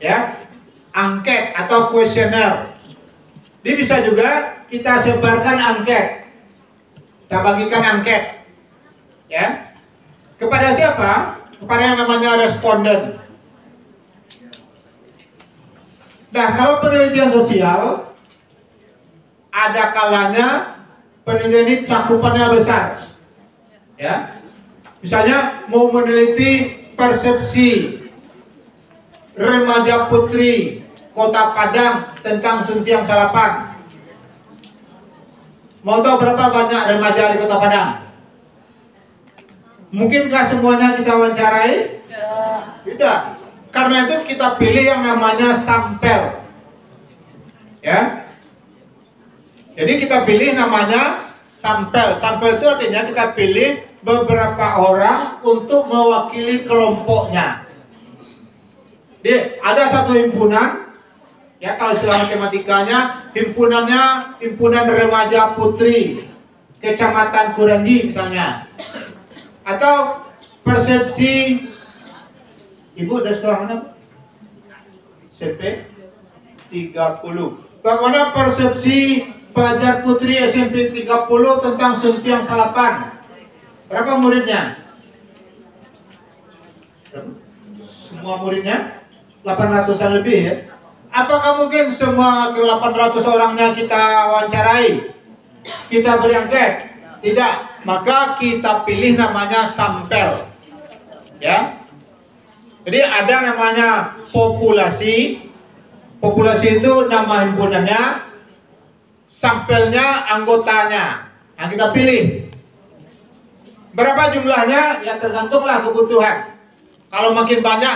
Ya, angket atau kuesioner. Ini bisa juga kita sebarkan angket. Kita bagikan angket. Ya. Kepada siapa? Kepada yang namanya responden. Nah, kalau penelitian sosial ada kalanya penelitian ini cakupannya besar. Ya, misalnya mau meneliti persepsi remaja putri Kota Padang tentang suntiang salapan. Mau tahu berapa banyak remaja di Kota Padang? Mungkinkah semuanya kita wawancarai? Tidak. Karena itu kita pilih yang namanya sampel. Ya. Jadi kita pilih namanya sampel. Sampel itu artinya kita pilih beberapa orang untuk mewakili kelompoknya. Jadi ada satu himpunan, ya kalau istilah matematikanya, himpunan remaja putri Kecamatan Kuranji misalnya. Atau persepsi, Ibu ada sekolah mana? SMP 30. Bagaimana persepsi pelajar putri SMP 30 tentang suntiang salapan? Berapa muridnya? Semua muridnya 800-an lebih ya. Apakah mungkin semua 800 orangnya kita wawancarai? Kita beri angket? Tidak. Maka kita pilih namanya sampel. Ya. Jadi ada namanya populasi. Populasi itu nama himpunannya, sampelnya anggotanya. Nah, kita pilih. Berapa jumlahnya? Ya tergantunglah kebutuhan. Kalau makin banyak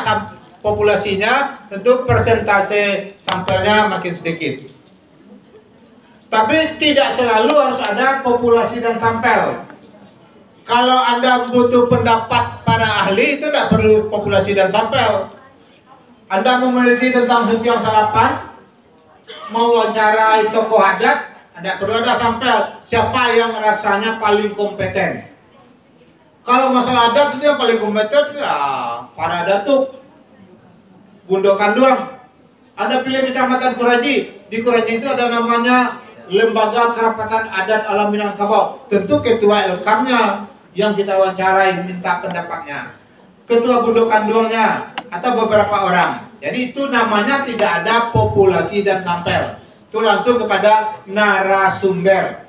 populasinya, tentu persentase sampelnya makin sedikit. Tapi tidak selalu harus ada populasi dan sampel. Kalau Anda butuh pendapat para ahli, itu tidak perlu populasi dan sampel. Anda mau meneliti tentang suntiang salapan, mau wawancarai tokoh adat, tidak perlu ada sampel. Siapa yang rasanya paling kompeten? Kalau masalah adat itu yang paling kompeten ya para datuk, Gundokan doang. Anda pilih Kecamatan Kuranji. Di Kuranji itu ada namanya Lembaga Kerapatan Adat Alam Minangkabau. Tentu ketua LKM-nya yang kita wawancarai minta pendapatnya. Ketua Gundokan doangnya atau beberapa orang. Jadi itu namanya tidak ada populasi dan sampel. Itu langsung kepada narasumber.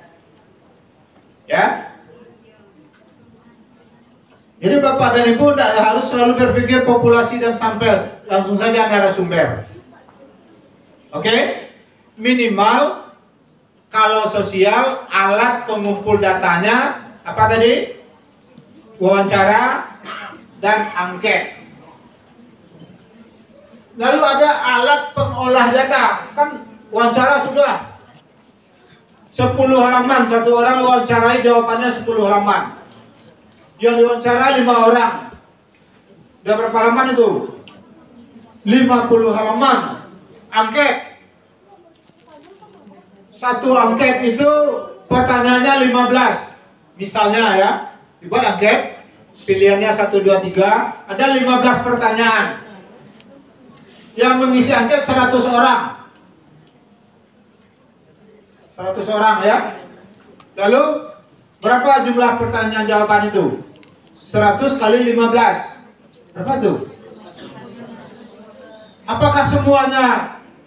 Ya. Jadi Bapak dan Ibu tidak harus selalu berpikir populasi dan sampel, langsung saja narasumber. Oke? Minimal kalau sosial alat pengumpul datanya apa tadi? Wawancara dan angket. Lalu ada alat pengolah data. Kan wawancara sudah 10 halaman, satu orang wawancarai jawabannya 10 halaman. Yang diwawancara 5 orang. Udah berapa halaman itu? 50 halaman. Angket. Satu angket itu pertanyaannya 15. Misalnya ya, dibuat angket, pilihannya 1, 2, 3, ada 15 pertanyaan. Yang mengisi angket 100 orang. 100 orang ya. Lalu berapa jumlah pertanyaan jawaban itu? 100 kali 15. Berapa tuh? Apakah semuanya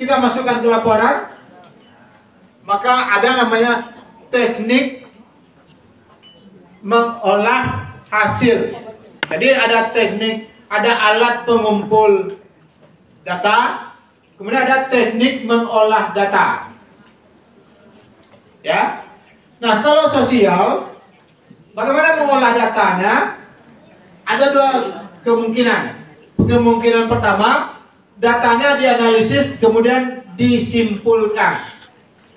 kita masukkan ke laporan? Maka ada namanya teknik mengolah hasil. Jadi ada teknik, ada alat pengumpul data, kemudian ada teknik mengolah data. Ya. Nah, kalau sosial, bagaimana mengolah datanya? Ada dua kemungkinan. Kemungkinan pertama, datanya dianalisis kemudian disimpulkan.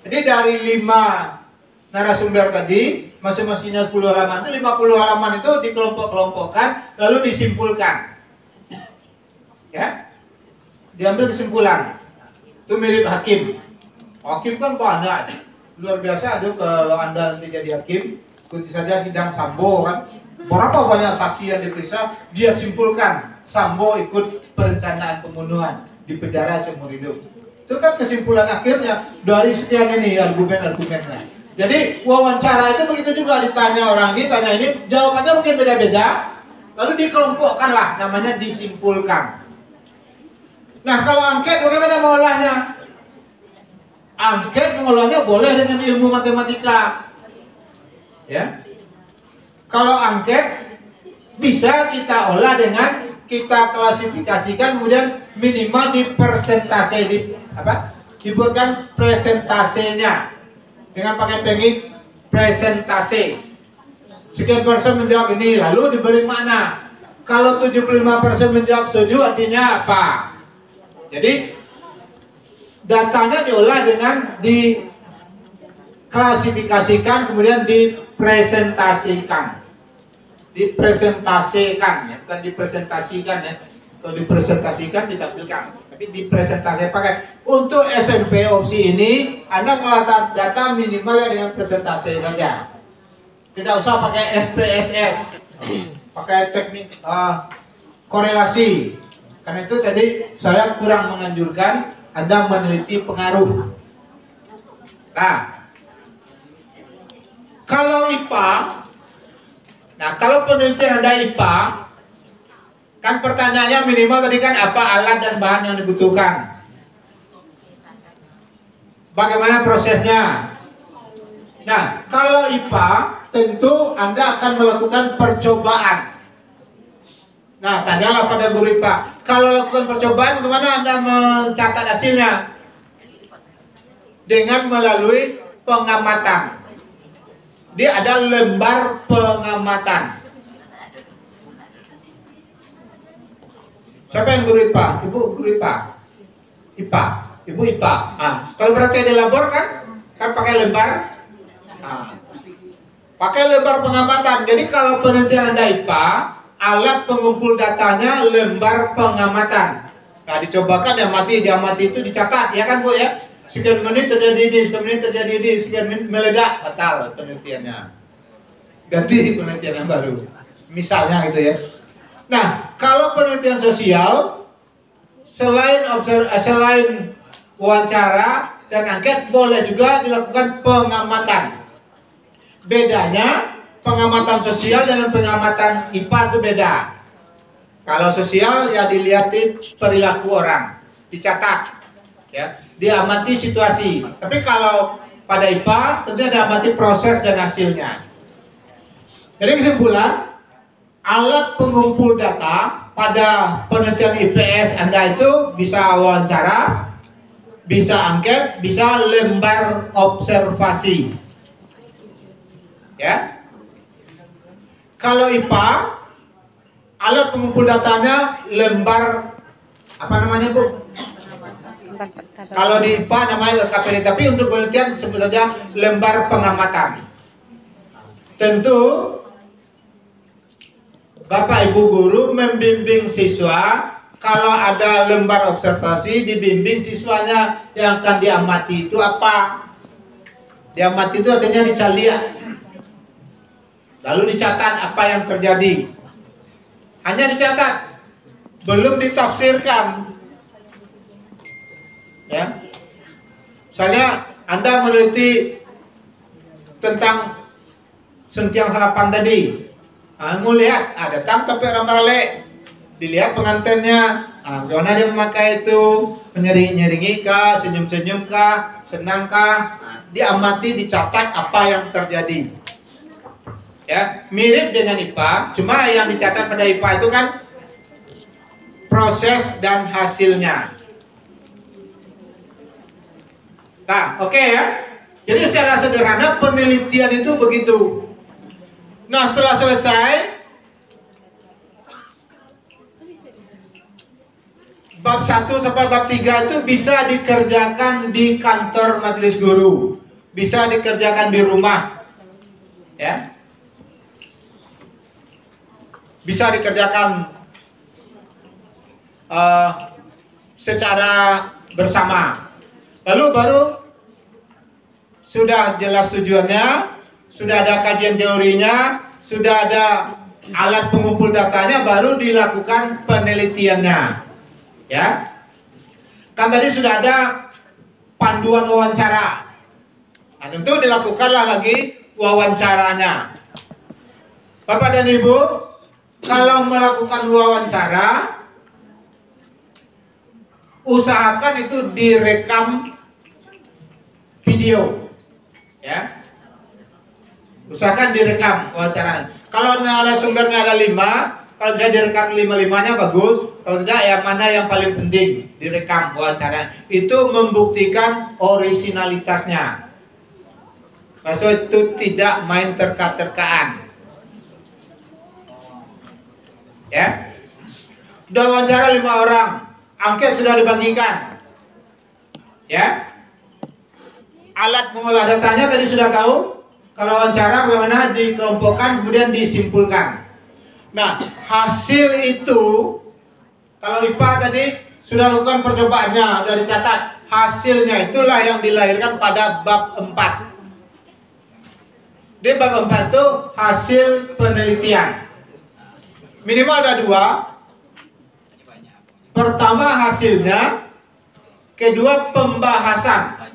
Jadi dari 5 narasumber tadi, masing-masingnya 10 halaman, itu 50 halaman itu dikelompok-kelompokkan lalu disimpulkan. Ya. diambil kesimpulan. Itu mirip hakim. Hakim kan banyak, luar biasa. Aduh, kalau Anda nanti jadi hakim, ikuti saja sidang Sambo kan. Berapa banyak saksi yang diperiksa, dia simpulkan Sambo ikut perencanaan pembunuhan, di penjara seumur hidup. Itu kan kesimpulan akhirnya dari sekian ini argumen-argumennya. Jadi wawancara itu begitu juga, ditanya orang ini, tanya ini, jawabannya mungkin beda-beda, lalu dikelompokkan lah, namanya disimpulkan. Nah, kalau angket bagaimana mengolahnya? Angket mengolahnya boleh dengan ilmu matematika, ya. Kalau angket bisa kita olah dengan kita klasifikasikan, kemudian minimal dipersentase, dibuatkan presentasenya dengan pakai teknik presentase. Sekian persen menjawab ini, lalu diberi makna. Kalau 75% menjawab setuju, artinya apa? Jadi datanya diolah dengan diklasifikasikan, kemudian dipresentasikan. Dipresentasikan, ya, bukan dipresentasikan ya. Kalau dipresentasikan ditampilkan, tapi dipresentasikan. Pakai untuk SMP opsi ini, Anda mengolah data minimal dengan presentasi saja. Tidak usah pakai SPSS, pakai teknik korelasi. Karena itu tadi saya kurang menganjurkan Anda meneliti pengaruh. Nah, kalau IPA, kalau penelitian Anda IPA, kan pertanyaannya minimal tadi kan apa alat dan bahan yang dibutuhkan. Bagaimana prosesnya? Nah, kalau IPA tentu Anda akan melakukan percobaan. Nah, tanyalah pada guru IPA. Kalau lakukan percobaan, bagaimana Anda mencatat hasilnya? Dengan melalui pengamatan. Dia ada lembar pengamatan. Siapa yang guru IPA? Ibu guru IPA. IPA. Ibu IPA. Kalau berarti di labor kan pakai lembar. Pakai lembar pengamatan. Jadi kalau penelitian Anda IPA, alat pengumpul datanya lembar pengamatan. Nah, dicobakan diamati itu dicatat, ya kan Bu ya? Sekian menit terjadi ini, sekian menit terjadi ini, sekian menit meledak, batal penelitiannya. Ganti penelitian yang baru. Misalnya gitu ya. Nah, kalau penelitian sosial selain wawancara dan angket boleh juga dilakukan pengamatan. Bedanya pengamatan sosial dengan pengamatan IPA itu beda. Kalau sosial ya dilihatin perilaku orang, dicatat, ya, diamati situasi. Tapi kalau pada IPA tentunya diamati proses dan hasilnya. Jadi kesimpulan, alat pengumpul data pada penelitian IPS Anda itu bisa wawancara, bisa angket, bisa lembar observasi. Ya. Kalau IPA, alat pengumpul datanya lembar apa namanya Bu? Kalau di IPA namanya LKPD, tapi untuk penelitian sebut saja lembar pengamatan. Tentu Bapak Ibu guru membimbing siswa, kalau ada lembar observasi dibimbing siswanya yang akan diamati itu apa? Diamati itu artinya dicari, lalu dicatat apa yang terjadi. Hanya dicatat, belum ditafsirkan. Ya. Misalnya Anda meneliti tentang sentiang salapan tadi. Mau lihat, datang ke Rambarale, dilihat pengantinnya, bagaimana dia memakai itu, menyeringi kah, senyum-senyum kah, senang kah, diamati, dicatat apa yang terjadi. Ya, mirip dengan IPA, cuma yang dicatat pada IPA itu kan proses dan hasilnya. Nah, oke ya. Jadi secara sederhana penelitian itu begitu. Nah, setelah selesai bab 1 sampai bab 3 itu bisa dikerjakan di kantor majelis guru, bisa dikerjakan di rumah, ya, bisa dikerjakan secara bersama. Lalu baru sudah jelas tujuannya, sudah ada kajian teorinya, sudah ada alat pengumpul datanya, baru dilakukan penelitiannya. Ya. Kan tadi sudah ada panduan wawancara. Nah, tentu dilakukanlah lagi wawancaranya. Bapak dan Ibu, kalau melakukan wawancara, usahakan itu direkam video, ya. Usahakan direkam wawancara. Kalau narasumbernya ada 5, kalau saya direkam 5-5-nya bagus. Kalau tidak, ya mana yang paling penting direkam wawancara. Itu membuktikan orisinalitasnya. Maksud itu tidak main terka-terkaan. Ya, sudah wawancara 5 orang, angket sudah dibagikan. Ya, alat mengolah datanya tadi sudah tahu. Kalau wawancara bagaimana dikelompokkan kemudian disimpulkan. Nah, hasil itu kalau IPA tadi sudah lakukan percobaannya, sudah dicatat. Hasilnya itulah yang dilahirkan pada bab 4. Di bab 4 itu hasil penelitian. Minimal ada 2. Pertama hasilnya, kedua pembahasan.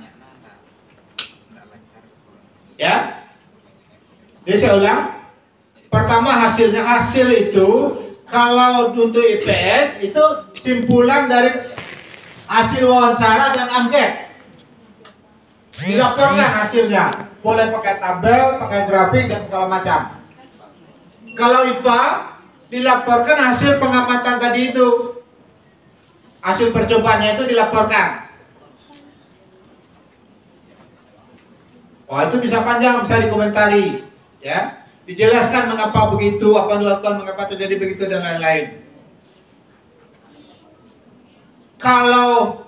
Ya. Jadi saya ulang. Pertama hasilnya, hasil itu kalau untuk IPS itu simpulan dari hasil wawancara dan angket. Dilaporkan hasilnya. Boleh pakai tabel, pakai grafik dan segala macam. Kalau IPA dilaporkan hasil pengamatan tadi itu. Hasil percobaannya itu dilaporkan. Wah, itu bisa panjang, bisa dikomentari, ya. Dijelaskan mengapa begitu, apa yang dilakukan, mengapa terjadi begitu dan lain-lain. Kalau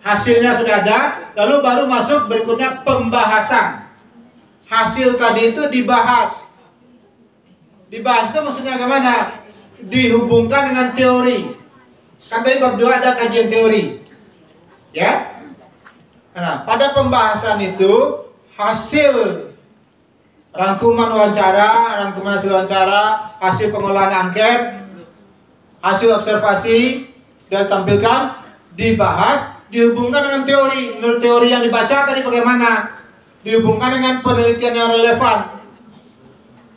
hasilnya sudah ada, lalu baru masuk berikutnya pembahasan. Hasil tadi itu dibahas. Dibahas itu maksudnya bagaimana? Dihubungkan dengan teori. Kan tadi bab 2 ada kajian teori. Ya. Nah, pada pembahasan itu hasil rangkuman wawancara, rangkuman hasil wawancara, hasil pengolahan angket, hasil observasi dan tampilkan, dibahas, dihubungkan dengan teori. Menurut teori yang dibaca tadi bagaimana? Dihubungkan dengan penelitian yang relevan.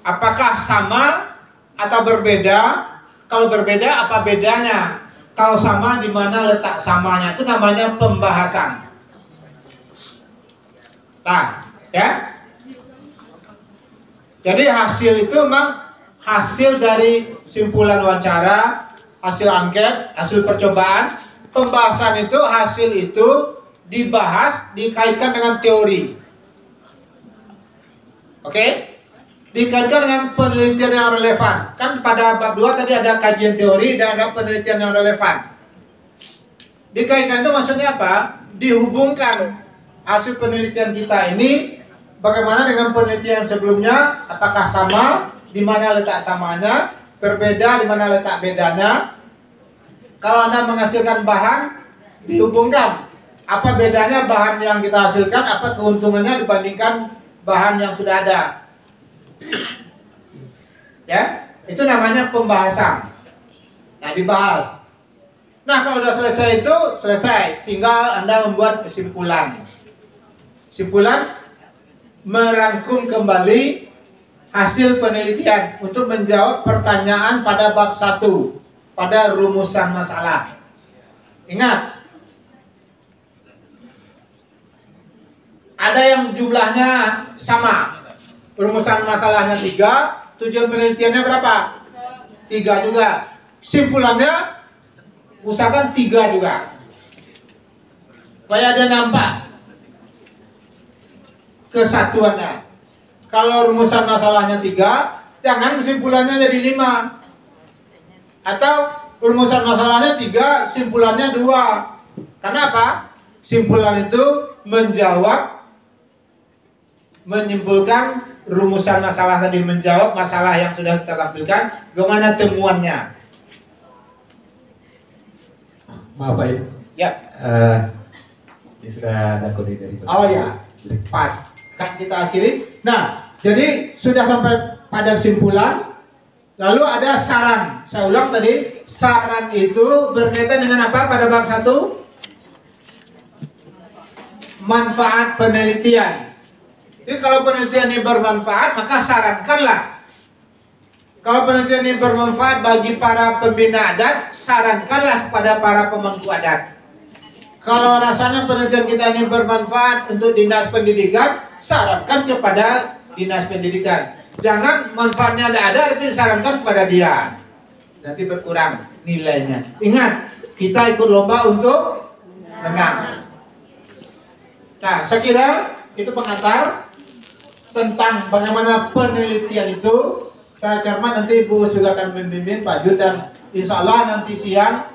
Apakah sama atau berbeda? Kalau berbeda, apa bedanya? Kalau sama, di mana letak samanya? Itu namanya pembahasan. Nah, ya. Jadi hasil itu memang hasil dari simpulan wawancara, hasil angket, hasil percobaan. Pembahasan itu, hasil itu dibahas, dikaitkan dengan teori. Oke? Dikaitkan dengan penelitian yang relevan. Kan pada bab 2 tadi ada kajian teori dan ada penelitian yang relevan. Dikaitkan itu maksudnya apa? Dihubungkan hasil penelitian kita ini bagaimana dengan penelitian sebelumnya, apakah sama, di mana letak samanya, berbeda, di mana letak bedanya. Kalau Anda menghasilkan bahan, dihubungkan apa bedanya bahan yang kita hasilkan, apa keuntungannya dibandingkan bahan yang sudah ada. Ya, itu namanya pembahasan. Nah, dibahas. Nah, kalau sudah selesai itu, selesai. Tinggal Anda membuat kesimpulan. Kesimpulan merangkum kembali hasil penelitian untuk menjawab pertanyaan pada bab 1, pada rumusan masalah. Ingat, ada yang jumlahnya sama. Rumusan masalahnya 3, tujuan penelitiannya berapa? 3 juga. Simpulannya usahakan 3 juga. Supaya ada nampak kesatuannya. Kalau rumusan masalahnya 3, jangan kesimpulannya jadi 5. Atau rumusan masalahnya 3, simpulannya 2. Karena apa? Simpulan itu menyimpulkan rumusan masalah tadi, menjawab masalah yang sudah kita tampilkan, bagaimana temuannya. Maaf Pak. Ya. Ini sudah ada kode dari Pak. Oh ya, pas. Kan kita akhiri. Nah, jadi sudah sampai pada kesimpulan. Lalu ada saran. Saya ulang tadi, saran itu berkaitan dengan apa pada bab 1? Manfaat penelitian. Jadi kalau penelitian ini bermanfaat, maka sarankanlah. Kalau penelitian ini bermanfaat bagi para pembina adat, sarankanlah kepada para pemangku adat. Kalau rasanya penelitian kita ini bermanfaat untuk dinas pendidikan, sarankan kepada dinas pendidikan. Jangan manfaatnya ada, tapi disarankan kepada dia. Nanti berkurang nilainya. Ingat, kita ikut lomba untuk menang. Nah, saya kira itu pengantar tentang bagaimana penelitian itu. Saya cermat, nanti Ibu juga akan membimbing Pak Jun, dan insya Allah nanti siang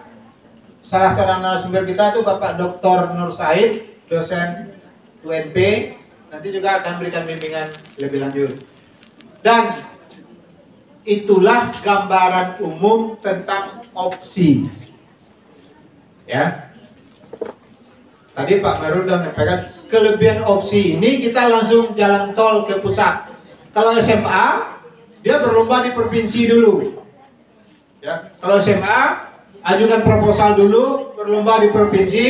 salah seorang narasumber kita itu Bapak Dr. Nur Said, dosen UNP, nanti juga akan berikan bimbingan lebih lanjut. Dan itulah gambaran umum tentang opsi. Ya. Tadi Pak Merul sudah menyampaikan kelebihan opsi ini, kita langsung jalan tol ke pusat. Kalau SMA dia berlomba di provinsi dulu. Ya, kalau SMA ajukan proposal dulu, berlomba di provinsi.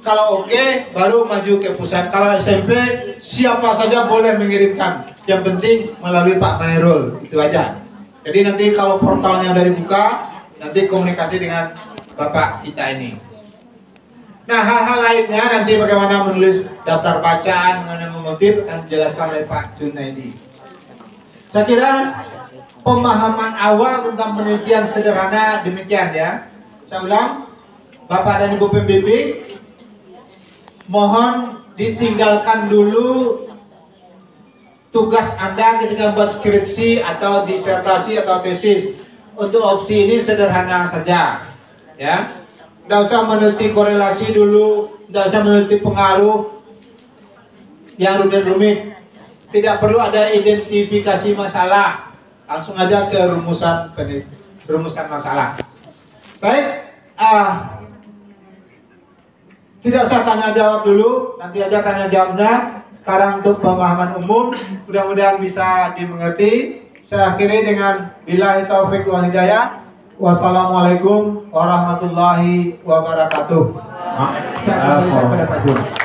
Kalau oke, baru maju ke pusat. Kalau SMP siapa saja boleh mengirimkan. Yang penting melalui Pak Mairul, itu aja. Jadi nanti kalau portalnya udah dibuka, nanti komunikasi dengan Bapak kita ini. Nah, hal-hal lainnya nanti bagaimana menulis daftar bacaan, mengenai motif akan dijelaskan oleh Pak Junaidi. Saya kira pemahaman awal tentang penelitian sederhana demikian ya. Saya ulang, Bapak dan Ibu pembimbing, mohon ditinggalkan dulu tugas Anda ketika buat skripsi atau disertasi atau tesis. Untuk opsi ini sederhana saja, ya. Tidak usah meneliti korelasi dulu, tidak usah meneliti pengaruh yang rumit-rumit. Tidak perlu ada identifikasi masalah. Langsung aja ke rumusan masalah. Baik, tidak usah tanya jawab dulu, nanti ada tanya jawabnya. Sekarang untuk pemahaman umum, mudah-mudahan bisa dimengerti. Saya akhiri dengan billahi taufiq wal hidayah. Wassalamualaikum warahmatullahi wabarakatuh. Waalaikumsalam.